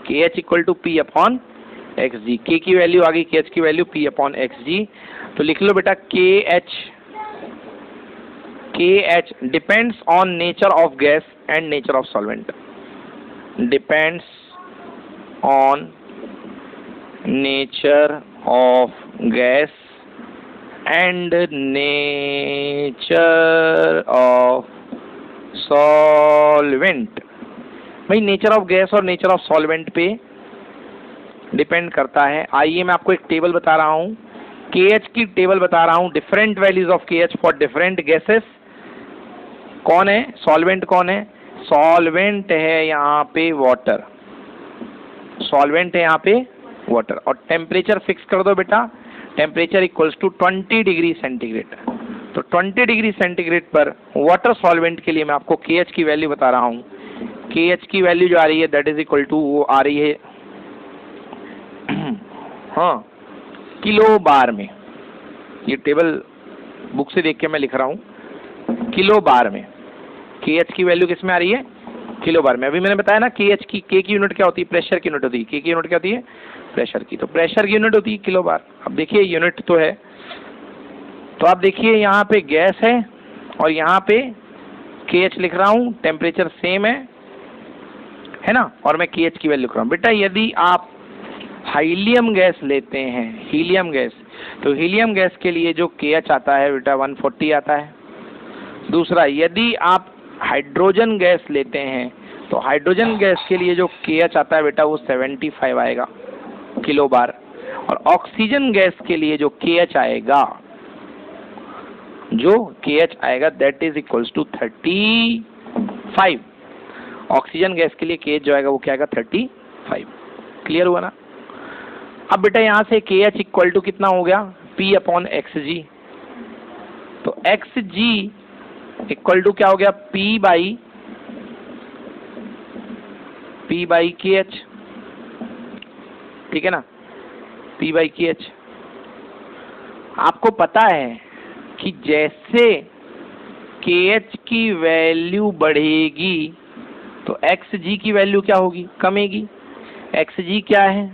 KH equal to P upon XG। K की वैल्यू आ गई, KH की वैल्यू P अपॉन XG। तो लिख लो बेटा KH depends on nature of gas and nature of solvent, depends on nature of gas and nature of solvent. भाई nature of gas और nature of solvent पे depend करता है। आइए मैं आपको एक टेबल बता रहा हूँ, KH की टेबल बता रहा हूँ, different values of KH for different gases. कौन है सॉल्वेंट? कौन है सॉल्वेंट? है यहाँ पे वाटर, सॉल्वेंट है यहाँ पे वाटर। और टेम्परेचर फिक्स कर दो बेटा, temperature equals to 20 degree centigrade. तो 20 डिग्री सेंटीग्रेड पर वाटर सॉल्वेंट के लिए मैं आपको KH की वैल्यू बता रहा हूँ। KH की वैल्यू जो आ रही है दैट इज इक्वल टू, वो आ रही है हाँ किलो बार में। ये टेबल बुक से देख के मैं लिख रहा हूँ, किलो बार में KH की वैल्यू किस में आ रही है? किलो बार में। अभी मैंने बताया ना KH की, K की यूनिट क्या होती है? प्रेशर की यूनिट होती है। K की यूनिट क्या होती है? प्रेशर की। तो प्रेशर की यूनिट होती है किलो बार। अब देखिए यूनिट तो है, तो आप देखिए यहाँ पे गैस है और यहाँ पे KH लिख रहा हूँ, टेम्परेचर सेम है ना, और मैं KH की वैल्यू लिख रहा हूँ। बेटा यदि आप हीलियम गैस लेते हैं, हीलियम गैस, तो हीलियम गैस के लिए जो KH आता है बेटा 140 आता है। दूसरा, यदि आप हाइड्रोजन गैस लेते हैं तो हाइड्रोजन गैस के लिए जो KH आता है बेटा वो 75 आएगा किलो बार। और ऑक्सीजन गैस के लिए जो KH आएगा, that is equals to 35। Oxygen gas के लिए KH जो आएगा वो क्या आएगा? 35। क्लियर हुआ ना? अब बेटा यहाँ से KH इक्वल टू कितना हो गया? P upon XG। तो XG इक्वल टू क्या हो गया? P by KH। ठीक है ना, P/KH। आपको पता है कि जैसे KH की वैल्यू बढ़ेगी तो Xg की वैल्यू क्या होगी, कमेगी। Xg क्या है,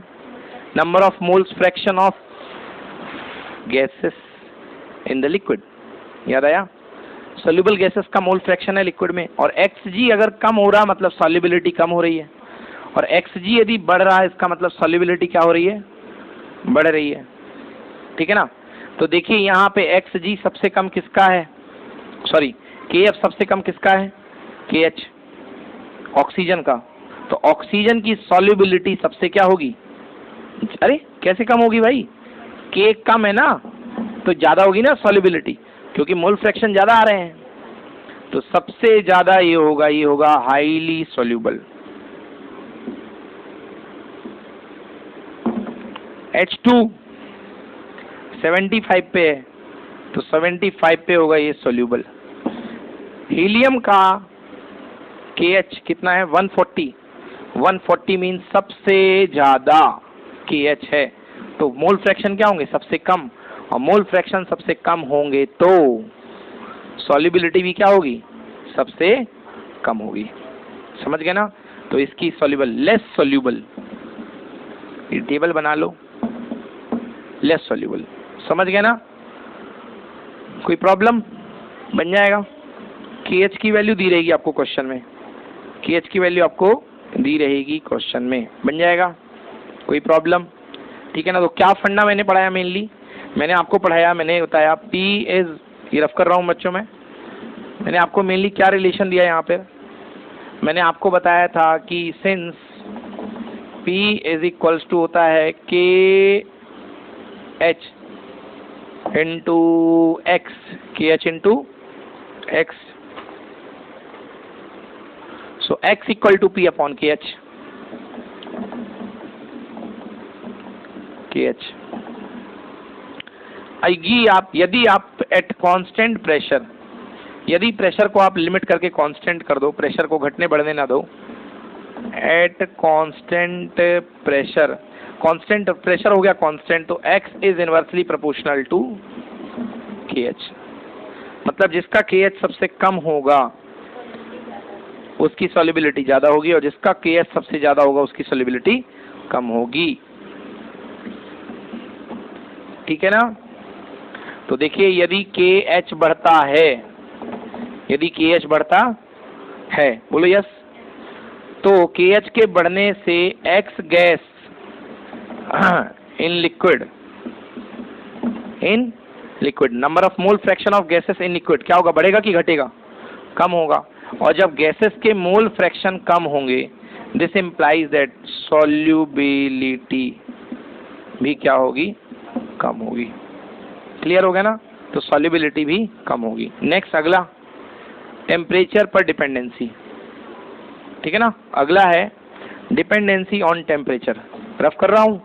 number of moles fraction of gases in the liquid, याद आया। सोल्यूबल गैसेस का मोल फ्रैक्शन है लिक्विड में, और Xg अगर कम हो रहा मतलब सॉल्युबिलिटी कम हो रही है, और Xg यदि बढ़ रहा है इसका मतलब सॉल्युबिलिटी क्या हो रही है, बढ़ रही है, ठीक है ना। तो देखिए यहाँ पे Xg सबसे कम किसका है, सॉरी Kf सबसे कम किसका है, KH, ऑक्सीजन का। तो ऑक्सीजन की सॉल्युबिलिटी सबसे क्या होगी, अरे कैसे कम होगी भाई, K कम है ना तो ज्यादा होगी ना सॉल्युबिलिटी, क्योंकि मोल फ्रैक्शन ज्यादा आ रहे हैं। तो सबसे ज्यादा ये होगा हाईली सॉल्युबल। H2 75 पे है तो 75 पे होगा ये सॉल्युबल। हीलियम का KH कितना है, 140। 140 मीन सबसे ज्यादा KH है, तो मोल फ्रैक्शन क्या होंगे, सबसे कम, और मोल फ्रैक्शन सबसे कम होंगे तो सॉल्युबिलिटी भी क्या होगी, सबसे कम होगी। समझ गए ना। तो इसकी सॉल्युबल, लेस सॉल्युबल, ये टेबल बना लो, लेस सॉल्युबल, समझ गए ना। कोई प्रॉब्लम, बन जाएगा। KH की वैल्यू दी रहेगी आपको क्वेश्चन में, KH की वैल्यू आपको दी रहेगी क्वेश्चन में, बन जाएगा। कोई प्रॉब्लम, ठीक है ना। तो क्या फंडा मैंने पढ़ाया, मेनली मैंने आपको पढ़ाया, मैंने बताया P इज, ये रफ कर रहा हूँ बच्चों में, मैंने आपको मेनली क्या रिलेशन दिया यहाँ पे, मैंने आपको बताया था कि since P is equals to होता है KH into X, KH into X, so X equal to P upon KH, KH। यदि आप एट कांस्टेंट प्रेशर, यदि प्रेशर को आप लिमिट करके कांस्टेंट कर दो, प्रेशर को घटने बढ़ने ना दो, at constant pressure, constant pressure हो गया कांस्टेंट, तो X is inversely proportional to KH, मतलब जिसका KH सबसे कम होगा उसकी सॉल्युबिलिटी ज्यादा होगी, और जिसका KH सबसे ज्यादा होगा उसकी सॉल्युबिलिटी कम होगी, ठीक है ना। तो देखिए यदि KH बढ़ता है, यदि KH बढ़ता है, बोलो यस, तो KH के बढ़ने से X gas in liquid, number of mole fraction of gases in liquid क्या होगा, बढ़ेगा कि घटेगा, कम होगा। और जब गैसेस के मोल फ्रैक्शन कम होंगे, दिस इंप्लाइज दैट सॉल्युबिलिटी भी क्या होगी, कम होगी। क्लियर हो गया ना। तो सॉल्युबिलिटी भी कम होगी। नेक्स्ट अगला, टेम्परेचर पर डिपेंडेंसी, ठीक है ना। अगला है डिपेंडेंसी ऑन टेम्परेचर, रफ कर रहा हूं।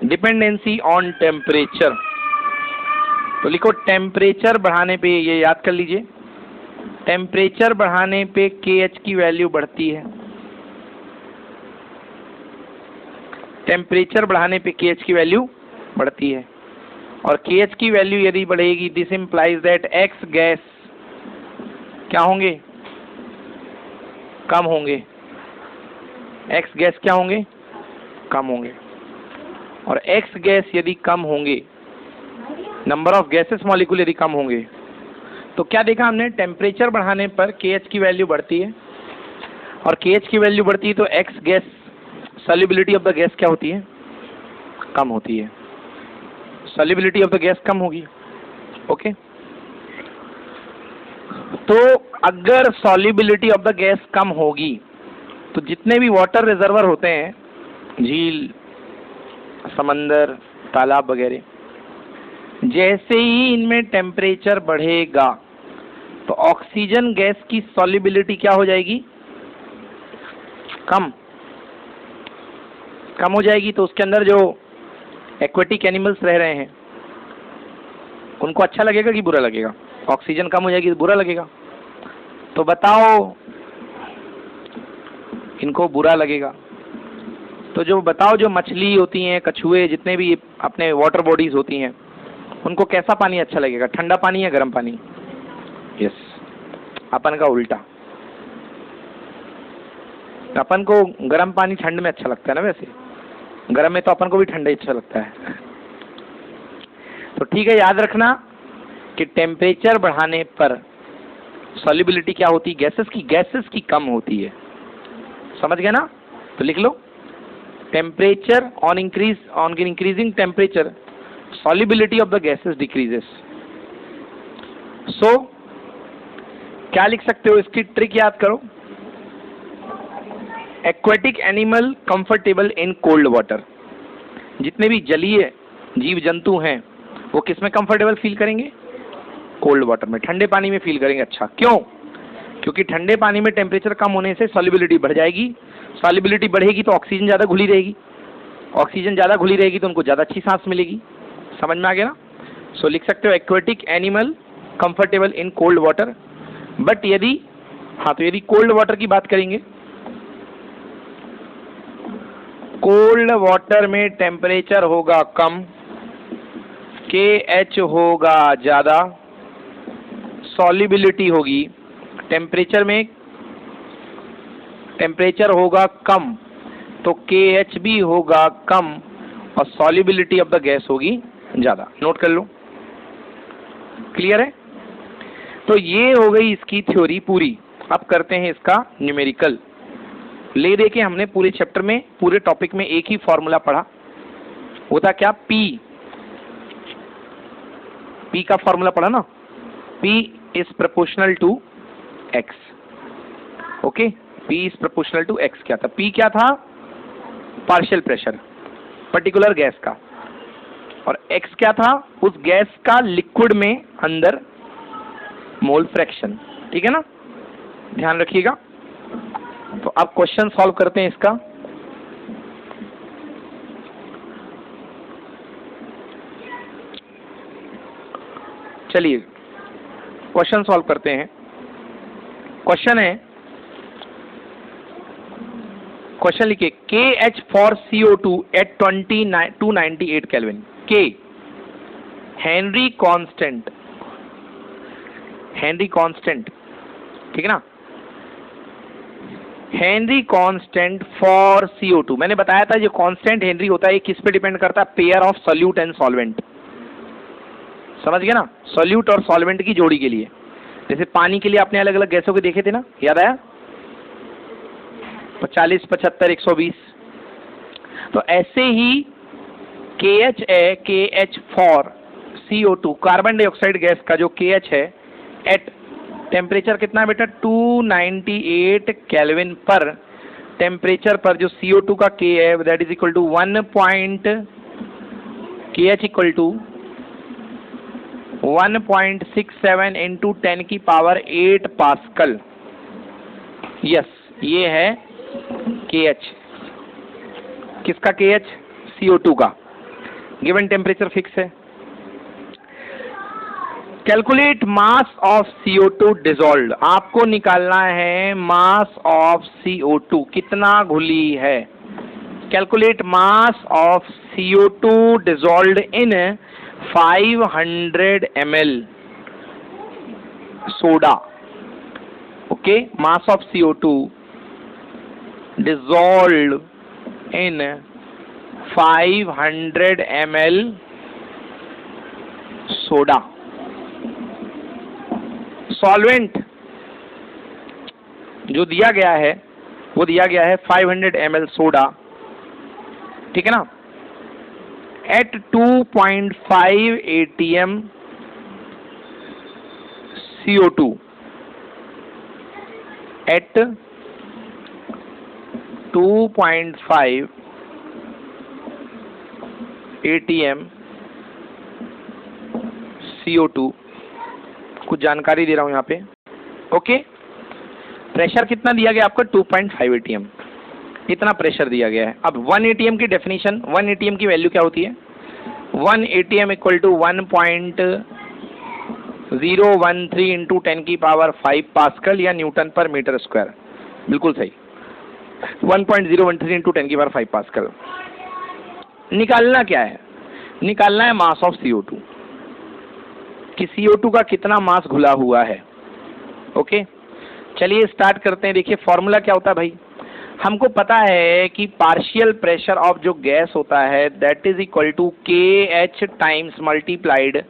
डिपेंडेंसी ऑन टेम्परेचर, तो लिखो टेम्परेचर बढ़ाने पे, ये याद कर लीजिए, टेम्परेचर बढ़ाने पे KH की वैल्यू बढ़ती है, टेम्परेचर बढ़ाने पे KH की वैल्यू बढ़ती है, और KH की वैल्यू यदि बढ़ेगी, this implies that X gas क्या होंगे, कम होंगे, X गैस क्या होंगे, कम होंगे, और X गैस यदि कम होंगे, नंबर ऑफ गैसेस मॉलिक्यूल यदि कम होंगे, तो क्या देखा हमने, टेम्परेचर बढ़ाने पर KH की वैल्यू बढ़ती है, और KH की वैल्यू बढ़ती है तो X gas, solubility of the gas क्या होती है, कम होती है, सॉल्युबिलिटी ऑफ द गैस कम होगी। ओके, तो अगर सॉल्युबिलिटी ऑफ द गैस कम होगी तो जितने भी वाटर रिजर्वर होते हैं, झील, समंदर, तालाब वगैरह, जैसे ही इनमें टेम्परेचर बढ़ेगा तो ऑक्सीजन गैस की सॉल्युबिलिटी क्या हो जाएगी, कम हो जाएगी। तो उसके अंदर जो एक्वेटिक एनिमल्स रह रहे हैं, उनको अच्छा लगेगा कि बुरा लगेगा? ऑक्सीजन कम हो जाएगी तो बुरा लगेगा। तो बताओ, इनको बुरा लगेगा। तो जो बताओ, जो मछली होती हैं, कछुए, जितने भी अपने वाटर बॉडीज होती हैं, उनको कैसा पानी अच्छा लगेगा? ठंडा पानी या गर्म पानी? यस, अपन का उल्टा। अपन को गर्म पानी ठंड में अच्छा लगता है ना, वैसे गर्म में तो अपन को भी ठंडा ही अच्छा लगता है। तो ठीक है, याद रखना कि टेम्परेचर बढ़ाने पर सॉल्युबिलिटी क्या होती है? गैसेस की कम होती है। समझ गए ना? तो लिख लो, temperature on increasing temperature solubility of the gases decreases. So क्या लिख सकते हो? इसकी ट्रिक याद करो। Aquatic animal comfortable in cold water. जितने भी जलीय जीव जंतु हैं वो किस में कंफर्टेबल फील करेंगे? कोल्ड वाटर में, ठंडे पानी में फील करेंगे। अच्छा, क्यों? क्योंकि ठंडे पानी में टेम्परेचर कम होने से सॉल्युबिलिटी बढ़ जाएगी। सॉल्युबिलिटी बढ़ेगी तो ऑक्सीजन ज़्यादा घुली रहेगी, ऑक्सीजन ज़्यादा घुली रहेगी तो उनको ज़्यादा अच्छी सांस मिलेगी। समझ में आ गया ना? सो लिख सकते हो aquatic animal comfortable in cold water. But यदि, हाँ, तो यदि कोल्ड वाटर की बात करेंगे, कोल्ड वाटर में टेम्परेचर होगा कम, KH होगा ज्यादा, सॉल्युबिलिटी होगी, टेम्परेचर होगा कम तो KH भी होगा कम और सॉल्युबिलिटी ऑफ द गैस होगी ज्यादा। नोट कर लो, क्लियर है? तो ये हो गई इसकी थ्योरी पूरी। अब करते हैं इसका न्यूमेरिकल। ले दे के हमने पूरे चैप्टर में, पूरे टॉपिक में एक ही फॉर्मूला पढ़ा। वो था क्या? P का फॉर्मूला पढ़ा ना, P is proportional to X। Okay, P is proportional to X। क्या था? P क्या था? पार्शियल प्रेशर पर्टिकुलर गैस का, और X क्या था? उस गैस का लिक्विड में अंदर मोल फ्रैक्शन। ठीक है ना? ध्यान रखिएगा। तो अब क्वेश्चन सॉल्व करते हैं इसका। चलिए क्वेश्चन सॉल्व करते हैं। क्वेश्चन है, क्वेश्चन लिखिए, KH for CO2 at 298 kelvin. K Henry constant, ठीक है ना? Henry constant for CO2। मैंने बताया था जो कांस्टेंट हेनरी होता है ये किस पे डिपेंड करता है? Pair of solute and solvent. समझ गए ना? सॉल्यूट और सॉल्वेंट की जोड़ी के लिए। जैसे पानी के लिए आपने अलग अलग गैसों के देखे थे ना, याद आया? 40, 75, 120। तो ऐसे ही KH है, KH for CO2 carbon dioxide gas का जो KH है एट टेम्परेचर कितना है बेटा? 298 केल्विन पर टेम्परेचर पर जो CO2 का K है that is equal to KH equal to 1.67 into 10 की पावर 8 पास्कल। यस, ये है KH। किसका KH? CO2 का। गिवन टेम्परेचर फिक्स है। Calculate mass of CO2 dissolved. आपको निकालना है मास ऑफ CO2 कितना घुली है। Calculate mass of CO2 dissolved in 500 ml soda. Okay, mass of CO2 dissolved in 500 ml soda. Solvent जो दिया गया है वो दिया गया है 500 ml सोडा, ठीक है ना? At 2.5 atm CO2 at 2.5 atm CO2। कुछ जानकारी दे रहा हूं यहाँ पे। ओके, प्रेशर कितना दिया गया आपको? 2.5 atm। इतना प्रेशर दिया गया है। अब 1 atm की डेफिनेशन, 1 atm की वैल्यू क्या होती है? 1 ATM इक्वल टू 1.013 इंटू 10 की पावर 5 पास्कल या न्यूटन पर मीटर स्क्वायर। बिल्कुल सही, 1.013 इंटू 10 की पावर 5 पास्कल। निकालना क्या है? निकालना है मास ऑफ CO2 कि CO2 का कितना मास घुला हुआ है। ओके, चलिए स्टार्ट करते हैं। देखिए फॉर्मूला क्या होता है भाई, हमको पता है कि पार्शियल प्रेशर ऑफ जो गैस होता है that is equal to KH times multiplied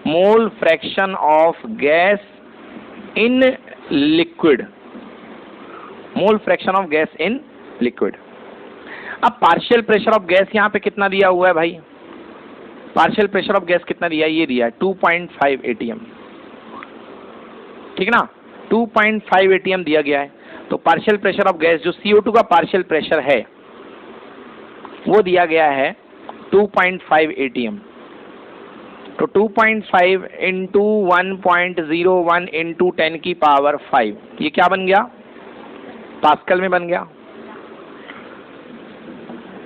mole fraction of gas in liquid, mole fraction of gas in liquid. अब पार्शियल प्रेशर ऑफ गैस यहाँ पे कितना दिया हुआ है भाई? पार्शियल प्रेशर ऑफ गैस कितना दिया है? ये दिया है 2.5 ATM, ठीक ना, 2.5 ATM दिया गया है। तो पार्शियल प्रेशर ऑफ गैस जो CO2 का पार्शियल प्रेशर है वो दिया गया है 2.5 ATM। तो 2.5 इंटू 1.01 इंटू 10 की पावर 5, ये क्या बन गया? पास्कल में बन गया।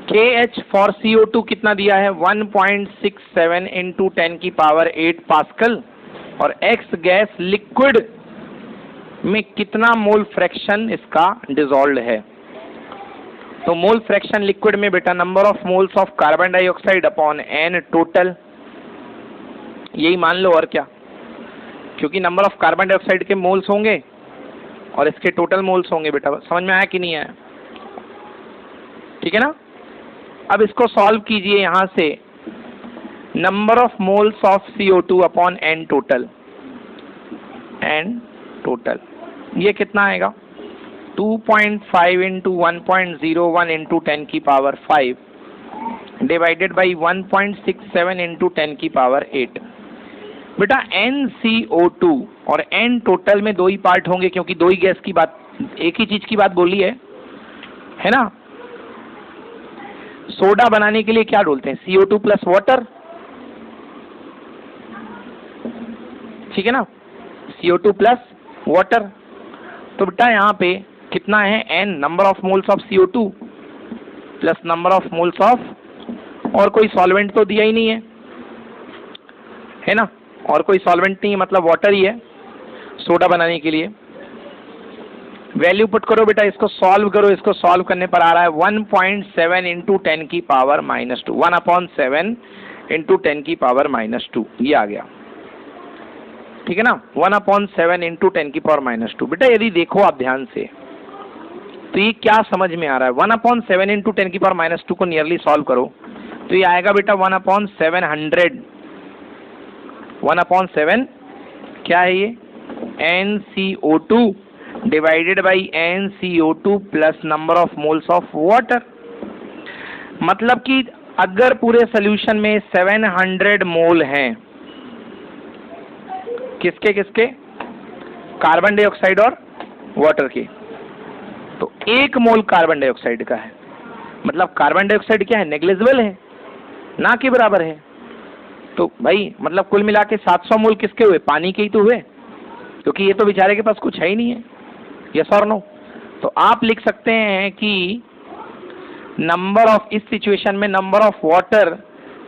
KH फॉर CO2 कितना दिया है? 1.67 इंटू 10 की पावर 8 पास्कल। और X गैस लिक्विड में कितना मोल फ्रैक्शन इसका डिसॉल्व्ड है? तो मोल फ्रैक्शन लिक्विड में बेटा number of moles of carbon dioxide upon N total, यही मान लो और क्या, क्योंकि नंबर ऑफ कार्बन डाइऑक्साइड के मोल्स होंगे और इसके टोटल मोल्स होंगे। बेटा समझ में आया कि नहीं आया? ठीक है ना। अब इसको सॉल्व कीजिए यहां से, number of moles of CO2 upon N total, N total ये कितना आएगा? 2.5 इंटू 1.01 इंटू 10 की पावर 5 डिवाइडेड बाई 1.67 इंटू 10 की पावर 8। बेटा NCO2 और N टोटल में दो ही पार्ट होंगे क्योंकि दो ही गैस की बात, एक ही चीज की बात बोली है ना। सोडा बनाने के लिए क्या डालते हैं? CO2 प्लस वाटर, ठीक है ना, CO2 प्लस वाटर। तो बेटा यहाँ पे कितना है? N number of moles of CO2 plus number of moles of, और कोई सॉल्वेंट तो दिया ही नहीं है ना, और कोई सॉल्वेंट नहीं है, मतलब वाटर ही है सोडा बनाने के लिए। वैल्यू पुट करो बेटा, इसको सॉल्व करो, इसको सॉल्व करने पर आ रहा है 1.7 इंटू 10 की पावर -2, 1/7 इंटू 10 की पावर -2, ये आ गया, ठीक है ना, 1/7 इंटू 10 की पावर -2। बेटा यदि देखो आप ध्यान से तो ये क्या समझ में आ रहा है? 1/7 इंटू 10 की पावर -2 को नियरली सॉल्व करो तो ये आएगा बेटा 1/700, 1/7 क्या है ये? NCO2 divided by NCO2 plus number of moles of water. मतलब कि अगर पूरे सोल्यूशन में 700 मोल हैं, किसके किसके? कार्बन डाइऑक्साइड और वाटर के, तो 1 मोल कार्बन डाइऑक्साइड का है, मतलब कार्बन डाइऑक्साइड क्या है? नेग्लिजिबल है, ना के बराबर है। तो भाई मतलब कुल मिला के 700 मोल किसके हुए? पानी के ही तो हुए, क्योंकि ये तो बेचारे के पास कुछ है ही नहीं है। यस और नो? तो आप लिख सकते हैं कि नंबर ऑफ, इस सिचुएशन में number of water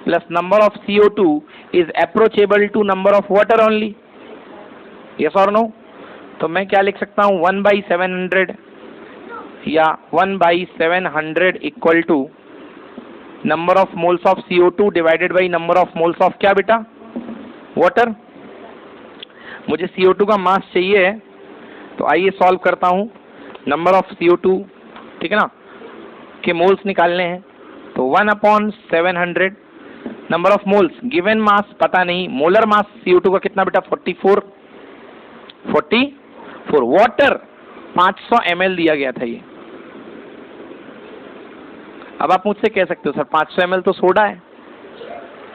plus number of CO2 is approachable to number of water only. Yes और नो? तो मैं क्या लिख सकता हूँ? 1/700 या 1/700 equal to number of moles of CO2 divided by number of moles of क्या बेटा? वाटर। मुझे CO2 का मास चाहिए है, तो आइए सॉल्व करता हूँ। नंबर ऑफ CO2, ठीक है ना, के मोल्स निकालने हैं, तो 1/700 number of moles, given mass पता नहीं, मोलर मास CO2 का कितना बेटा? 44, वाटर 500 ml दिया गया था ये। अब आप मुझसे कह सकते हो सर 500 ml तो सोडा है,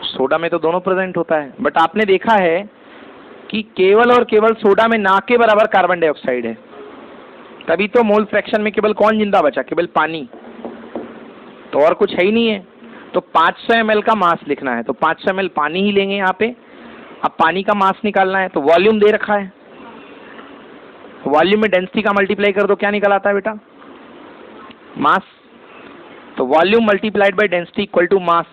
सोडा में तो दोनों प्रेजेंट होता है, बट आपने देखा है कि केवल और केवल सोडा में ना के बराबर कार्बन डाइऑक्साइड है, तभी तो मोल फ्रैक्शन में केवल कौन जिंदा बचा? केवल पानी, तो और कुछ है ही नहीं है। तो 500 ml का मास लिखना है तो 500 ml पानी ही लेंगे यहाँ पे। अब पानी का मास निकालना है तो वॉल्यूम दे रखा है, वॉल्यूम में डेंसिटी का मल्टीप्लाई कर दो, क्या निकल आता है बेटा? मास। तो volume multiplied by density equal to mass.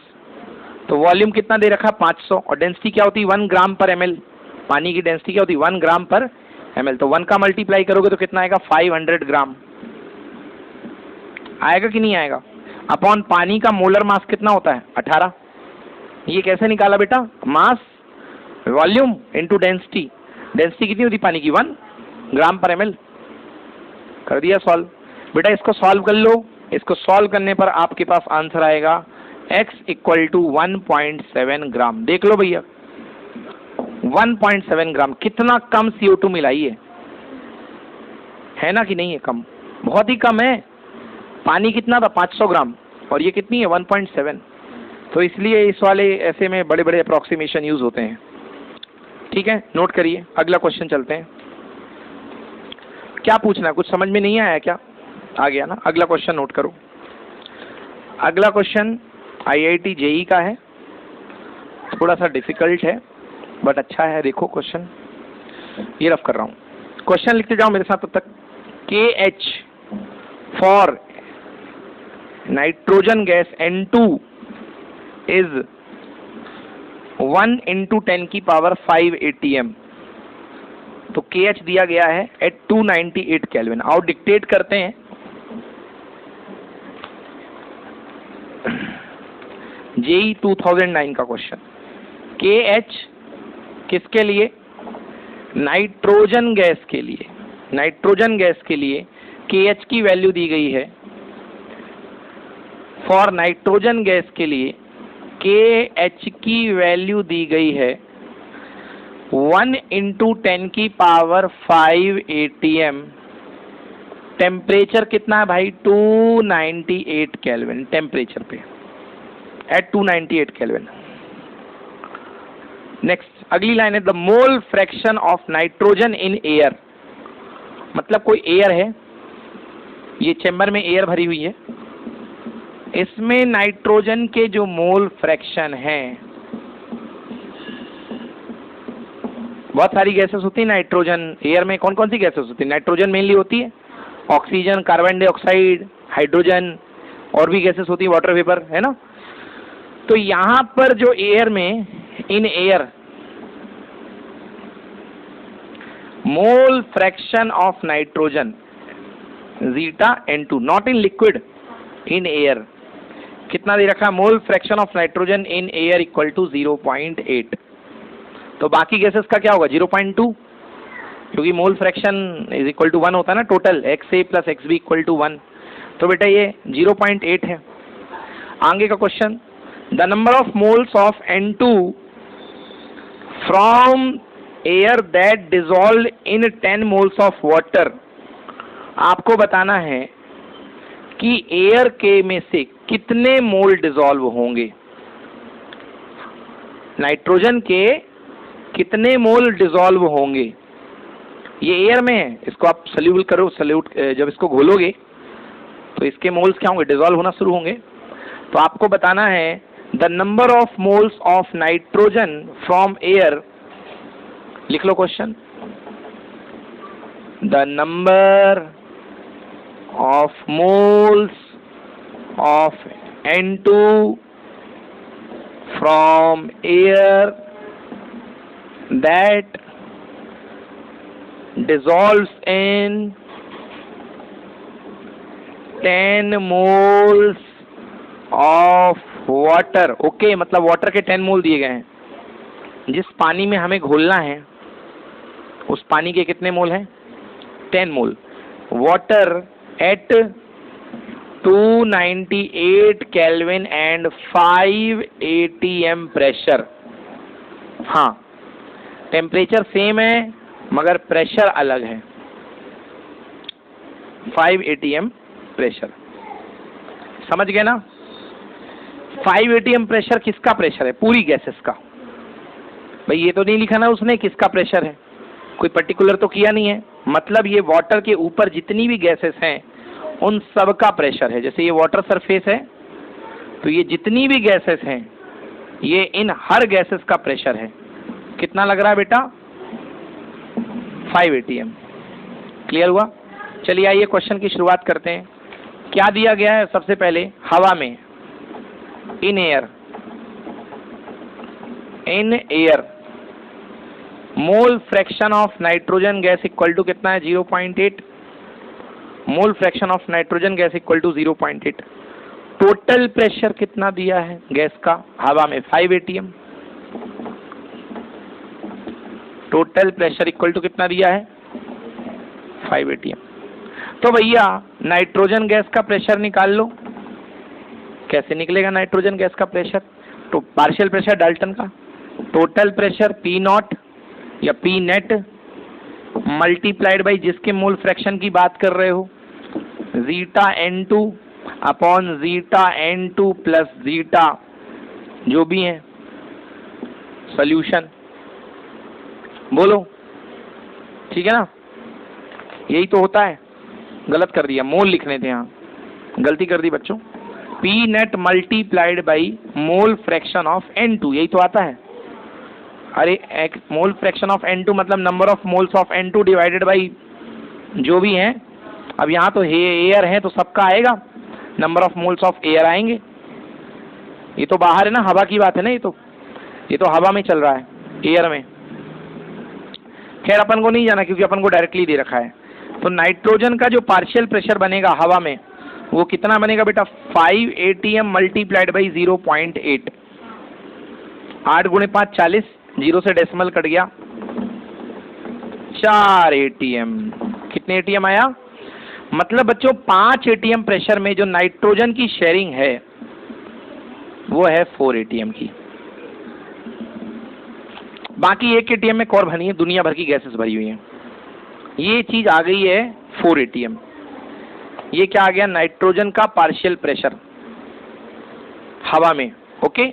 तो वॉल्यूम कितना दे रखा, 500, और डेंसिटी क्या होती है 1 ग्राम पर ml। पानी की डेंसिटी क्या होती है 1 ग्राम पर ml। तो 1 का मल्टीप्लाई करोगे तो कितना आएगा 500 ग्राम। आएगा कि नहीं आएगा? अपॉन पानी का मोलर मास कितना होता है 18। ये कैसे निकाला बेटा, mass volume into density. Density कितनी होती पानी की 1 ग्राम पर ml। कर दिया सॉल्व। बेटा इसको सॉल्व कर लो। इसको सॉल्व करने पर आपके पास आंसर आएगा x इक्वल टू 1.7 ग्राम। देख लो भैया 1.7 ग्राम, कितना कम CO2 मिलाई है ना कि नहीं है? कम, बहुत ही कम है। पानी कितना था 500 ग्राम और ये कितनी है 1.7। तो इसलिए इस वाले ऐसे में बड़े बड़े अप्रोक्सीमेशन यूज होते हैं। ठीक है, नोट करिए। अगला क्वेश्चन चलते हैं। क्या पूछना है, कुछ समझ में नहीं आया क्या? आ गया ना? अगला क्वेश्चन नोट करो। अगला क्वेश्चन IIT JEE का है, थोड़ा सा डिफिकल्ट है बट अच्छा है। देखो क्वेश्चन ये रफ कर रहा हूं, क्वेश्चन लिखते जाओ मेरे साथ तब तक। KH for nitrogen gas N2 is 1 × 10⁵ atm। तो KH दिया गया है एट 298 केल्विन। आओ डिक्टेट करते हैं। JEE 2009 का क्वेश्चन। KH किसके लिए? नाइट्रोजन गैस के लिए। नाइट्रोजन गैस के लिए KH की वैल्यू दी गई है। फॉर नाइट्रोजन गैस के लिए KH की वैल्यू दी गई है 1 × 10⁵ atm। टेम्परेचर कितना है भाई 298 केल्विन टेम्परेचर पे, एट 298 केल्विन। नेक्स्ट अगली लाइन है the mole fraction of nitrogen in air. मतलब कोई एयर है, ये चेंबर में एयर भरी हुई है, इसमें नाइट्रोजन के जो मोल फ्रैक्शन है, बहुत सारी गैसेस होती है नाइट्रोजन एयर में। कौन कौन सी गैसेस होती है? नाइट्रोजन मेनली होती है, ऑक्सीजन, कार्बन डाइऑक्साइड, हाइड्रोजन, और भी गैसेस होती है, वाटर वेपर, है ना। तो यहां पर जो एयर में, in air mole fraction of nitrogen zeta N2, not in liquid, in air, कितना दे रखा है? Mole fraction of nitrogen in air equal to 0.8। तो बाकी गैसेस का क्या होगा 0.2, क्योंकि mole fraction is equal to 1 होता है ना total, XA + XB equal to 1। तो बेटा ये 0.8 है। आगे का question, the number of moles of N2 from air that dissolve in 10 moles of water. आपको बताना है कि एयर के में से कितने मोल डिजॉल्व होंगे, नाइट्रोजन के कितने मोल डिजॉल्व होंगे। ये एयर में है, इसको आप सल्यूबल करो, जब इसको घोलोगे तो इसके मोल्स क्या होंगे? डिजॉल्व होना शुरू होंगे। तो आपको बताना है the number of moles of nitrogen from air. लिख लो question, the number of moles of N2 from air that dissolves in 10 moles of water। Okay, मतलब वाटर के 10 मोल दिए गए हैं। जिस पानी में हमें घोलना है उस पानी के कितने मोल हैं? 10 mole. Water at 298 kelvin and 5 atm pressure. हाँ, टेम्परेचर सेम है मगर प्रेशर अलग है, 5 atm प्रेशर। समझ गए ना? 5 atm प्रेशर किसका प्रेशर है? पूरी गैसेस का। भाई ये तो नहीं लिखा ना उसने किसका प्रेशर है, कोई पर्टिकुलर तो किया नहीं है। मतलब ये वाटर के ऊपर जितनी भी गैसेस हैं उन सब का प्रेशर है। जैसे ये वाटर सरफेस है तो ये जितनी भी गैसेस हैं ये इन हर गैसेस का प्रेशर है। कितना लग रहा है बेटा? 5 atm। क्लियर हुआ? चलिए आइए क्वेश्चन की शुरुआत करते हैं। क्या दिया गया है? सबसे पहले हवा में, in air in air, mole fraction of nitrogen gas equal to कितना है? 0.8। Mole fraction of nitrogen gas equal to 0.8। Total pressure कितना दिया है गैस का हवा में? 5 atm। Total pressure equal to कितना दिया है? 5 atm। तो भैया नाइट्रोजन गैस का प्रेशर निकाल लो। कैसे निकलेगा नाइट्रोजन गैस का प्रेशर? तो पार्शियल प्रेशर डाल्टन का, टोटल प्रेशर पी नॉट या पी नेट मल्टीप्लाइड बाई जिसके मोल फ्रैक्शन की बात कर रहे हो, zeta N2 upon zeta N2 plus zeta जो भी है सॉल्यूशन। बोलो ठीक है ना? यही तो होता है। गलत कर दिया, मोल लिखने थे, यहाँ गलती कर दी बच्चों। P net multiplied by mole fraction of N2, यही तो आता है। अरे मोल फ्रैक्शन ऑफ N2 मतलब number of moles of N2 divided by जो भी है। अब यहाँ तो एयर है तो सबका आएगा, number of moles of air आएंगे। ये तो बाहर है ना, हवा की बात है ना, ये तो हवा में चल रहा है, एयर में। खैर अपन को नहीं जाना क्योंकि अपन को डायरेक्टली दे रखा है। तो नाइट्रोजन का जो पार्शियल प्रेशर बनेगा हवा में वो कितना बनेगा बेटा? 5 atm मल्टीप्लाइड बाई 0.8। 8 गुणे 5 40, 0 से डेसिमल कट गया, 4 atm। कितने atm आया? मतलब बच्चों 5 atm प्रेशर में जो नाइट्रोजन की शेयरिंग है वो है 4 atm की। बाकी 1 atm में और भरी है, दुनिया भर की गैसेस भरी हुई हैं। ये चीज आ गई है 4 atm। ये क्या आ गया? नाइट्रोजन का पार्शियल प्रेशर हवा में। ओके,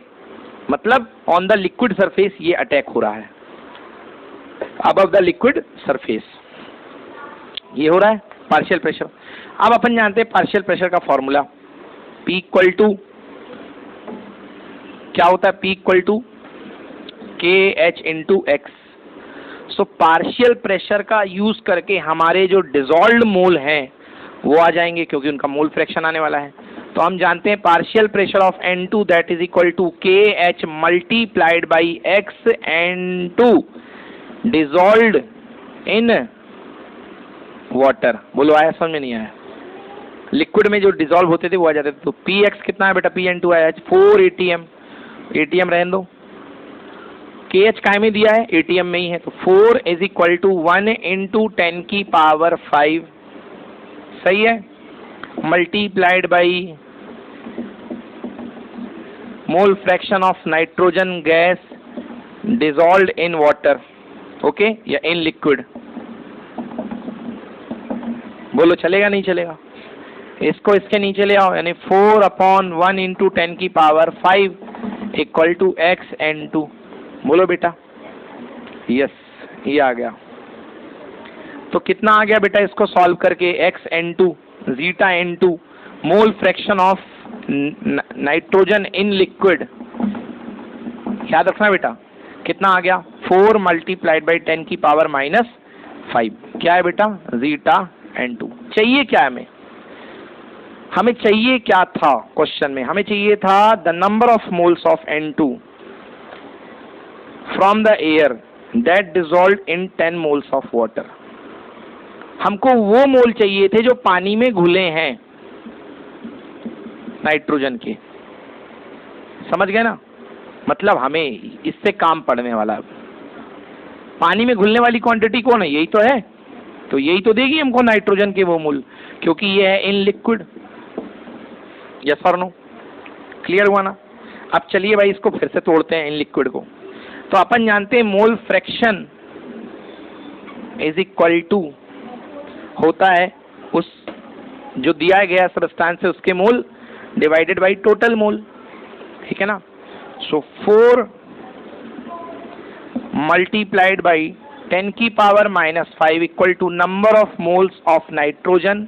मतलब ऑन द लिक्विड सरफेस ये अटैक हो रहा है, अबव द लिक्विड सरफेस ये हो रहा है पार्शियल प्रेशर। अब अपन जानते हैं पार्शियल प्रेशर का फॉर्मूला, P इक्वल टू क्या होता है? P equal to KH into x. So partial pressure का यूज करके हमारे जो डिसॉल्व्ड मोल हैं वो आ जाएंगे क्योंकि उनका मोल फ्रैक्शन आने वाला है। तो हम जानते हैं partial pressure of N2 that is equal to KH multiplied by x N2 dissolved in water. बोलो आया समझ में? नहीं आया? लिक्विड में जो डिसॉल्व होते थे वो आ जाते थे। तो PX कितना है बेटा? PN2 आया 4 atm। atm रहने दो, KH काय में दिया है? atm में ही है। तो 4 इज इक्वल टू 1 इंटू 10 की पावर 5, सही है, multiplied by mole fraction of nitrogen gas dissolved in water, okay, या इन लिक्विड। बोलो चलेगा नहीं चलेगा? इसको इसके नीचे ले आओ, यानी 4 अपॉन 1 इंटू 10 की power 5 equal to x N2। बोलो बेटा, यस ये आ गया। तो कितना आ गया बेटा इसको सॉल्व करके? X N2 zeta N2 mole fraction of nitrogen in liquid, याद रखना बेटा कितना आ गया? 4 मल्टीप्लाइड बाई 10 की पावर -5। क्या है बेटा? Zeta N2। चाहिए क्या हमें? हमें चाहिए क्या था क्वेश्चन में? हमें चाहिए था the number of moles of N2 from the air that dissolved in 10 moles of water. हमको वो मोल चाहिए थे जो पानी में घुले हैं नाइट्रोजन के। समझ गए ना? मतलब हमें इससे काम पड़ने वाला। पानी में घुलने वाली क्वांटिटी कौन है? यही तो है। तो यही तो देगी हमको नाइट्रोजन के वो मोल, क्योंकि ये है इन लिक्विड। यस और नो? क्लियर हुआ ना? अब चलिए भाई इसको फिर से तोड़ते हैं इन लिक्विड को। तो अपन जानते हैं mole fraction is equal to होता है उस जो दिया गया सब्सटेंस से उसके mole divided by total mole, ठीक है ना? सो 4 मल्टीप्लाइड बाई 10 की power -5 equal to number of moles of nitrogen,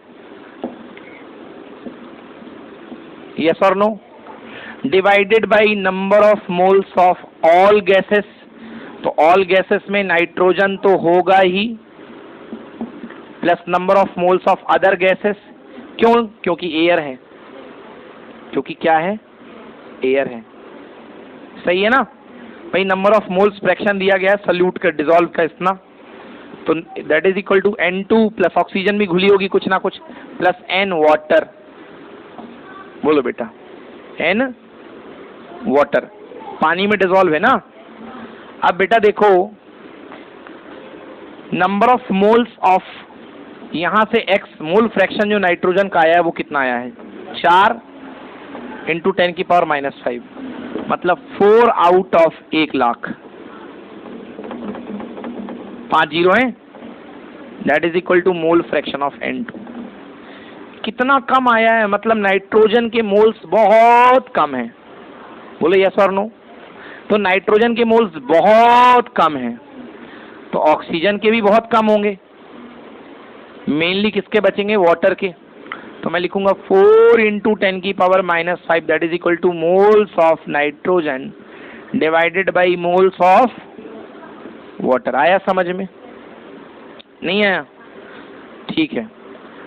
yes और no, divided by number of moles of all gases. तो ऑल गैसेस में नाइट्रोजन तो होगा ही, plus number of moles of other gases. क्यों? क्योंकि air है। क्योंकि क्या है? एयर है। सही है ना? भाई नंबर ऑफ मोल्स फ्रैक्शन दिया गया है सल्यूट का डिजॉल्व का इतना, तो that is equal to N2 plus oxygen भी घुली होगी कुछ ना कुछ प्लस N वाटर। बोलो बेटा, N वाटर पानी में डिजॉल्व है ना। अब बेटा देखो नंबर ऑफ मोल्स ऑफ, यहां से x मोल फ्रैक्शन जो नाइट्रोजन का आया है वो कितना आया है 4 इंटू 10⁻⁻5, मतलब 4 आउट ऑफ 1 लाख, 5 जीरो है, that is equal to mole fraction of N2। कितना कम आया है, मतलब नाइट्रोजन के मोल्स बहुत कम है। बोलो यस और नो। तो नाइट्रोजन के मोल्स बहुत कम हैं, तो ऑक्सीजन के भी बहुत कम होंगे। मेनली किसके बचेंगे, वाटर के। तो मैं लिखूंगा 4 into 10⁻⁻5 that is equal two moles of nitrogen divided by moles of water. आया समझ में, नहीं आया? ठीक है,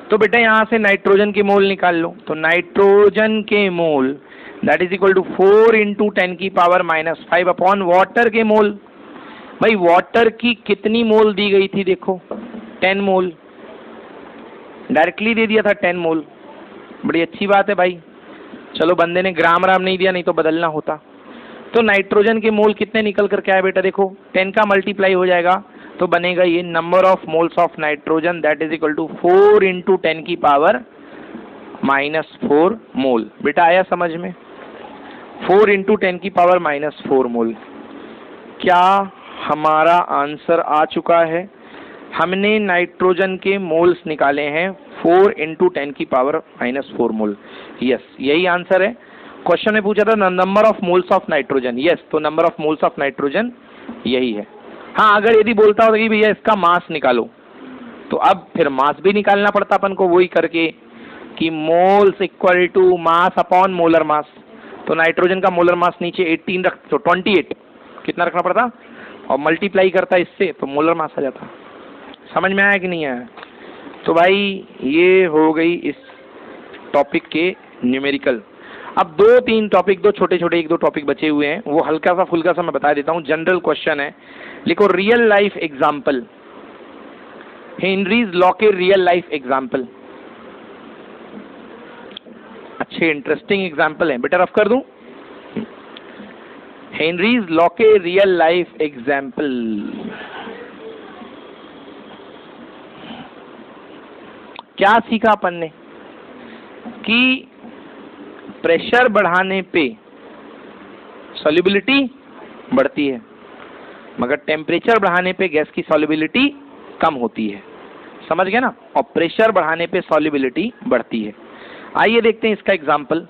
तो बेटा यहां से नाइट्रोजन के मोल निकाल लो। तो नाइट्रोजन के mole that is equal to 4 into 10⁻⁻5 upon water के मोल। भाई वाटर की कितनी मोल दी गई थी, देखो 10 मोल, डायरेक्टली दे दिया था 10 मोल। बड़ी अच्छी बात है भाई, चलो बंदे ने ग्राम राम नहीं दिया, नहीं तो बदलना होता। तो नाइट्रोजन के मोल कितने निकल करके आए बेटा, देखो 10 का मल्टीप्लाई हो जाएगा तो बनेगा ये number of moles of nitrogen that is equal to 4 into 10⁻⁻4 mole. बेटा आया समझ में, 4 इंटू 10⁻⁻4 मोल। क्या हमारा आंसर आ चुका है? हमने नाइट्रोजन के मोल्स निकाले हैं 4 इंटू 10⁻⁻4 मोल। यस, यही आंसर है। क्वेश्चन में पूछा था number of moles of nitrogen, yes, तो number of moles of nitrogen यही है। हाँ, अगर यदि बोलता होता कि भैया इसका मास निकालो, तो अब फिर मास भी निकालना पड़ता अपन को, वही करके कि moles equal to mass upon molar mass. तो नाइट्रोजन का मोलर मास नीचे 18 रख, तो 28 कितना रखना पड़ता, और मल्टीप्लाई करता इससे तो मोलर मास आ जाता। समझ में आया कि नहीं आया? तो भाई ये हो गई इस टॉपिक के न्यूमेरिकल। अब 2-3 टॉपिक, दो छोटे छोटे 1-2 टॉपिक बचे हुए हैं, वो हल्का सा फुल्का सा मैं बता देता हूँ। जनरल क्वेश्चन है, लिखो real life example, Henry's law के रियल लाइफ एग्जाम्पल। अच्छे इंटरेस्टिंग एग्जाम्पल है बेटा, रफ कर दूं। हेनरीज लॉ के रियल लाइफ एग्जाम्पल। क्या सीखा अपन ने कि प्रेशर बढ़ाने पे सॉल्युबिलिटी बढ़ती है, मगर टेम्परेचर बढ़ाने पे गैस की सॉल्युबिलिटी कम होती है। समझ गए ना? और प्रेशर बढ़ाने पे सॉल्युबिलिटी बढ़ती है। आइए देखते हैं इसका एग्जाम्पल।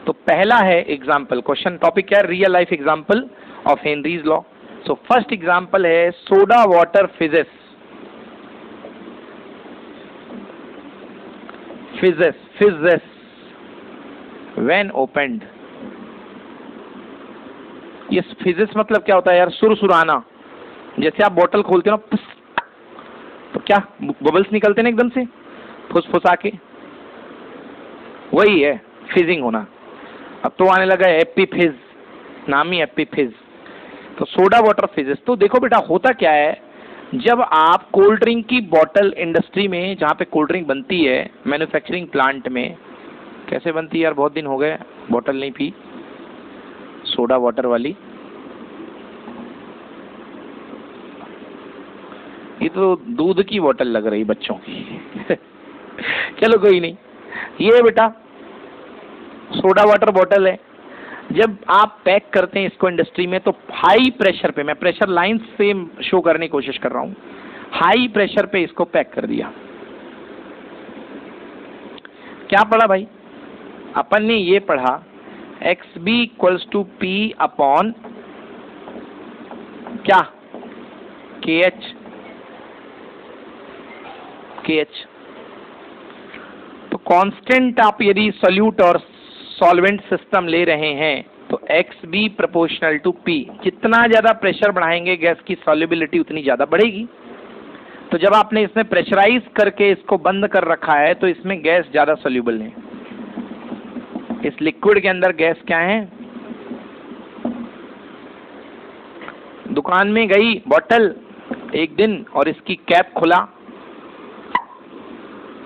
तो पहला है एग्जाम्पल, क्वेश्चन टॉपिक क्या है, real life example of Henry's law. So first example है soda water fizzes. Fizzes when opened. ये फिजिस मतलब क्या होता है यार, सुरसुराना। जैसे आप बोतल खोलते हो ना, तो क्या बबल्स निकलते हैं एकदम से फुसफुसा के, वही है फिजिंग होना। अब तो आने लगा है एपीफिज, नाम ही एपीफिज। तो सोडा वाटर फिजिस। तो देखो बेटा होता क्या है, जब आप कोल्ड ड्रिंक की बोतल इंडस्ट्री में, जहाँ पे कोल्ड ड्रिंक बनती है मैन्युफैक्चरिंग प्लांट में, कैसे बनती है यार, बहुत दिन हो गए बोतल नहीं पी सोडा वाटर वाली। ये तो दूध की बोतल लग रही बच्चों की चलो कोई नहीं, ये बेटा सोडा वाटर बोतल है। जब आप पैक करते हैं इसको इंडस्ट्री में, तो हाई प्रेशर पे, मैं प्रेशर लाइन से शो करने की कोशिश कर रहा हूं, हाई प्रेशर पे इसको पैक कर दिया। क्या पढ़ा भाई अपन ने? ये पढ़ा XB equals to P upon क्या, KH। तो कांस्टेंट आप यदि सॉल्यूट और सॉल्वेंट सिस्टम ले रहे हैं तो XB प्रोपोर्शनल टू P। जितना ज्यादा प्रेशर बढ़ाएंगे गैस की सॉल्युबिलिटी उतनी ज्यादा बढ़ेगी। तो जब आपने इसमें प्रेशराइज करके इसको बंद कर रखा है तो इसमें गैस ज्यादा सॉल्युबल है। इस लिक्विड के अंदर गैस क्या है, दुकान में गई बॉटल एक दिन और इसकी कैप खुला,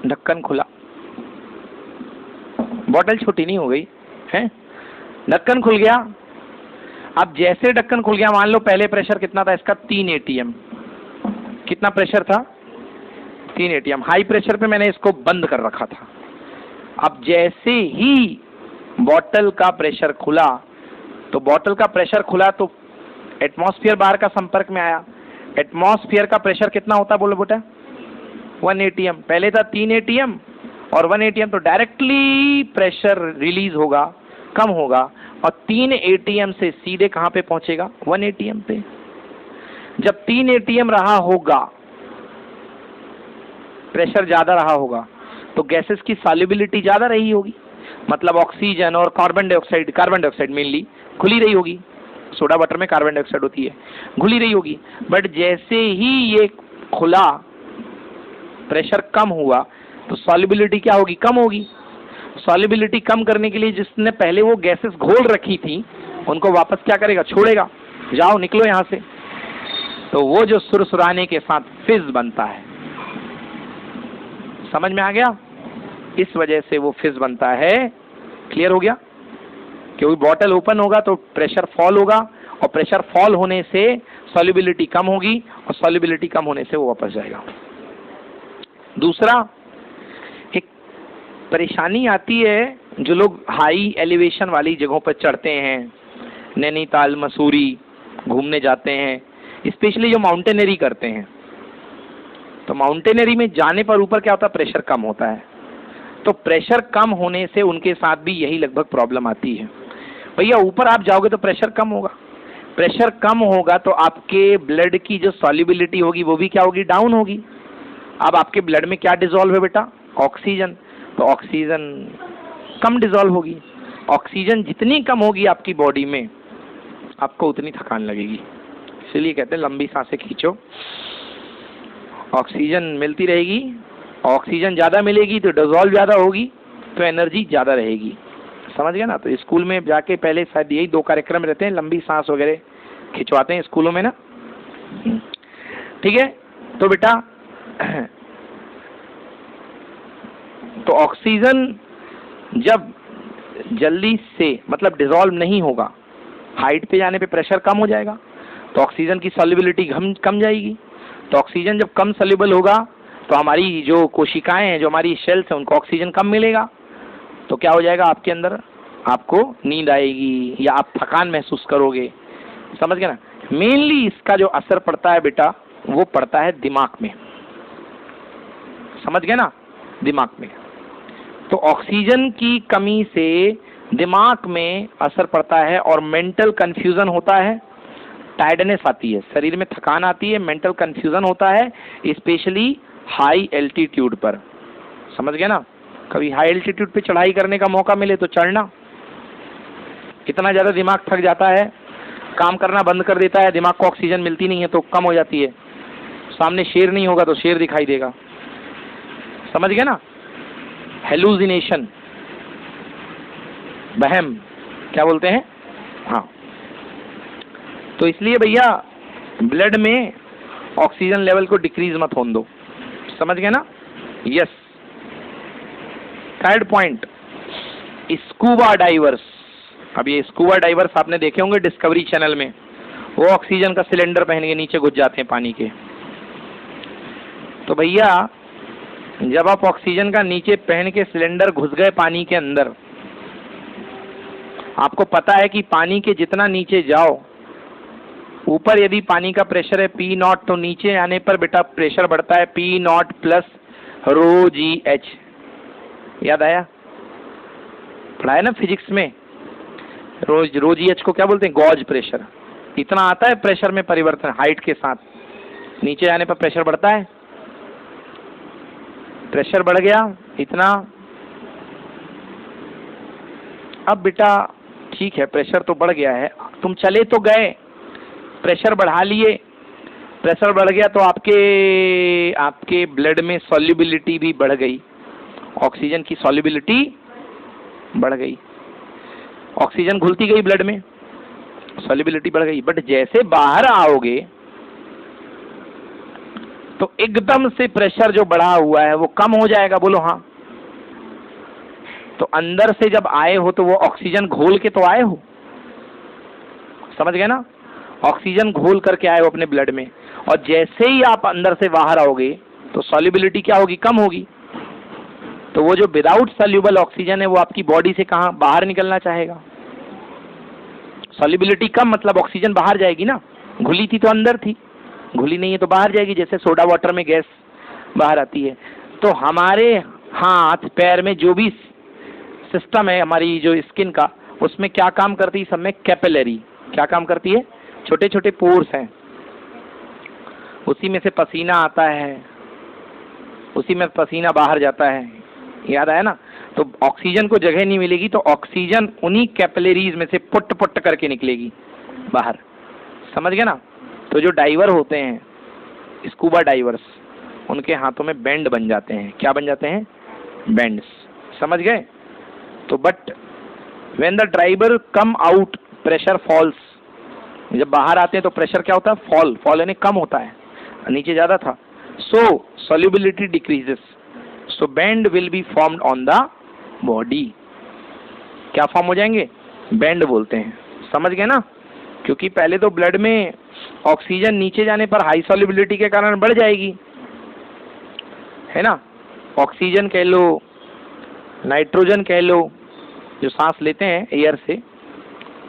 ढक्कन खुला, बॉटल छोटी नहीं हो गई है, ढक्कन खुल गया। अब जैसे ढक्कन खुल गया, मान लो पहले प्रेशर कितना था इसका, 3 ATM। कितना प्रेशर था? 3 ATM। हाई प्रेशर पे मैंने इसको बंद कर रखा था। अब जैसे ही बॉटल का प्रेशर खुला, तो बॉटल का प्रेशर खुला तो एटमॉस्फेयर बाहर का संपर्क में आया। एटमॉस्फेयर का प्रेशर कितना होता है बोलो बेटा? 1 ATM। पहले था 3 ATM और 1 ATM, तो डायरेक्टली प्रेशर रिलीज होगा, कम होगा, और 3 ATM से सीधे कहां पे पहुंचेगा? 1 ATM पे। जब 3 ATM रहा होगा, प्रेशर ज्यादा रहा होगा, तो गैसेस की सॉल्युबिलिटी ज्यादा रही होगी, मतलब ऑक्सीजन और कार्बन डाइऑक्साइड मेनली खुली रही होगी। सोडा वाटर में कार्बन डाइऑक्साइड होती है, घुली रही होगी। बट जैसे ही ये खुला, प्रेशर कम हुआ, तो सॉल्युबिलिटी क्या होगी? कम होगी। सॉल्युबिलिटी कम करने के लिए जिसने पहले वो गैसेस घोल रखी थी, उनको वापस क्या करेगा? छोड़ेगा, जाओ निकलो यहां से। तो वो जो सुरसुराने के साथ फिज बनता है, समझ में आ गया? इस वजह से वो फिज बनता है। क्लियर हो गया? क्योंकि बॉटल ओपन होगा तो प्रेशर फॉल होगा, और प्रेशर फॉल होने से सॉल्युबिलिटी कम होगी, और सॉल्युबिलिटी कम होने से वो वापस जाएगा। दूसरा, एक परेशानी आती है, जो लोग हाई एलिवेशन वाली जगहों पर चढ़ते हैं, नैनीताल मसूरी घूमने जाते हैं, स्पेशली जो माउंटेनरी करते हैं, तो माउंटेनरी में जाने पर ऊपर क्या होता है? प्रेशर कम होता है। तो प्रेशर कम होने से उनके साथ भी यही लगभग प्रॉब्लम आती है। भैया ऊपर आप जाओगे तो प्रेशर कम होगा, प्रेशर कम होगा तो आपके ब्लड की जो सॉल्युबिलिटी होगी वो भी क्या होगी? डाउन होगी। अब आपके ब्लड में क्या डिसॉल्व है बेटा? ऑक्सीजन। तो ऑक्सीजन कम डिसॉल्व होगी। ऑक्सीजन जितनी कम होगी आपकी बॉडी में, आपको उतनी थकान लगेगी। इसलिए कहते हैं लंबी सांसें खींचो, ऑक्सीजन मिलती रहेगी। ऑक्सीजन ज्यादा मिलेगी तो डिसॉल्व ज्यादा होगी, तो एनर्जी ज्यादा रहेगी। समझ गए ना? तो स्कूल में जाके पहले शायद यही 2 कार्यक्रम रहते हैं, लंबी सांस वगैरह खिंचवाते हैं स्कूलों में ना। ठीक है? तो बेटा, तो ऑक्सीजन जब जल्दी से मतलब डिसॉल्व नहीं होगा, हाइट पे जाने पे प्रेशर कम हो जाएगा, तो ऑक्सीजन की सॉल्युबिलिटी कम जाएगी। तो ऑक्सीजन जब कम सॉल्युबल होगा, तो हमारी जो कोशिकाएं हैं, जो हमारी सेल्स हैं, उनको ऑक्सीजन कम मिलेगा, तो क्या हो जाएगा? आपके अंदर आपको नींद आएगी या आप थकान महसूस करोगे। समझ गए ना? मेनली इसका जो असर पड़ता है बेटा, वो पड़ता है दिमाग में। समझ गए ना? दिमाग में। तो ऑक्सीजन की कमी से दिमाग में असर पड़ता है और मेंटल कंफ्यूजन होता है, टायर्डनेस आती है, शरीर में थकान आती है, मेंटल कंफ्यूजन होता है, स्पेशली हाई एल्टीट्यूड पर। समझ गए ना? कभी हाई एल्टीट्यूड पे चढ़ाई करने का मौका मिले तो चढ़ना। इतना ज्यादा दिमाग थक जाता है, काम करना बंद कर देता है, दिमाग को ऑक्सीजन मिलती नहीं है तो कम हो जाती है। सामने शेर नहीं होगा तो शेर दिखाई देगा। समझ गए ना? हेलुसिनेशन, वहम क्या बोलते हैं? हाँ। तो इसलिए भैया ब्लड में ऑक्सीजन लेवल को डिक्रीज मत होने दो। समझ गए ना? Yes. Third point, scuba divers. अब ये स्कूबा डाइवर्स आपने देखे होंगे डिस्कवरी चैनल में, वो ऑक्सीजन का सिलेंडर पहन के नीचे घुस जाते हैं पानी के। तो भैया जब आप ऑक्सीजन का नीचे पहन के सिलेंडर घुस गए पानी के अंदर, आपको पता है कि पानी के जितना नीचे जाओ, ऊपर यदि पानी का प्रेशर है P0, तो नीचे आने पर बेटा प्रेशर बढ़ता है P0 प्लस रो जी एच। याद आया? पढ़ाया ना फिजिक्स में? रो जी एच को क्या बोलते हैं? Gauge pressure. इतना आता है प्रेशर में परिवर्तन हाइट के साथ, नीचे आने पर प्रेशर बढ़ता है। प्रेशर बढ़ गया इतना। अब बेटा ठीक है, प्रेशर तो बढ़ गया है, तुम चले तो गए, प्रेशर बढ़ा लिए, प्रेशर बढ़ गया तो आपके ब्लड में सॉल्युबिलिटी भी बढ़ गई, ऑक्सीजन की सॉल्युबिलिटी बढ़ गई, ऑक्सीजन घुलती गई ब्लड में। सॉल्युबिलिटी बढ़ गई। बट जैसे बाहर आओगे तो एकदम से प्रेशर जो बढ़ा हुआ है वो कम हो जाएगा, बोलो हाँ। तो अंदर से जब आए हो तो वो ऑक्सीजन घोल के तो आए हो, समझ गए ना, ऑक्सीजन घोल करके आए हो अपने ब्लड में, और जैसे ही आप अंदर से बाहर आओगे तो सॉल्युबिलिटी क्या होगी, कम होगी। तो वो जो विदाउट सॉल्युबल ऑक्सीजन है वो आपकी बॉडी से कहां बाहर निकलना चाहेगा। सॉल्युबिलिटी कम मतलब ऑक्सीजन बाहर जाएगी ना, घुली थी तो अंदर थी, घुली नहीं है तो बाहर जाएगी, जैसे सोडा वाटर में गैस बाहर आती है। तो हमारे हाथ पैर में जो भी सिस्टम है हमारी जो स्किन का, उसमें क्या काम करती है, सब में कैपिलरी क्या काम करती है, छोटे छोटे पोर्स हैं, उसी में से पसीना आता है, उसी में पसीना बाहर जाता है, याद आया ना। तो ऑक्सीजन को जगह नहीं मिलेगी तो ऑक्सीजन उन्हीं कैपिलरीज में से पुट पुट करके निकलेगी बाहर, समझ गए ना। तो जो डाइवर होते हैं, स्कूबा डाइवर्स, उनके हाथों में बैंड बन जाते हैं, क्या बन जाते हैं, बैंड्स, समझ गए। तो but when the diver come out pressure falls, जब बाहर आते हैं तो प्रेशर क्या होता है, फॉल यानी कम होता है, नीचे ज्यादा था। So solubility decreases, so bends will be formed on the body. क्या फॉर्म हो जाएंगे, बैंड बोलते हैं, समझ गए ना। क्योंकि पहले तो ब्लड में ऑक्सीजन नीचे जाने पर हाई सॉल्युबिलिटी के कारण बढ़ जाएगी, है ना। ऑक्सीजन कह लो, नाइट्रोजन कह लो, जो सांस लेते हैं एयर से,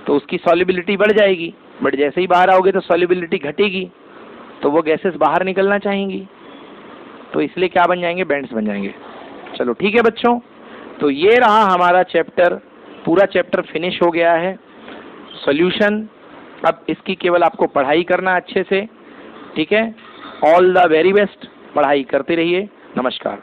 तो उसकी सॉल्युबिलिटी बढ़ जाएगी। बट जैसे ही बाहर आओगे तो सॉल्युबिलिटी घटेगी, तो वो गैसेस बाहर निकलना चाहेंगी, तो इसलिए क्या बन जाएंगे, बैंड्स बन जाएंगे। चलो ठीक है बच्चों, तो ये रहा हमारा चैप्टर, पूरा चैप्टर फिनिश हो गया है। सॉल्यूशन, अब इसकी केवल आपको पढ़ाई करना अच्छे से, ठीक है। ऑल द वेरी बेस्ट, पढ़ाई करते रहिए। नमस्कार।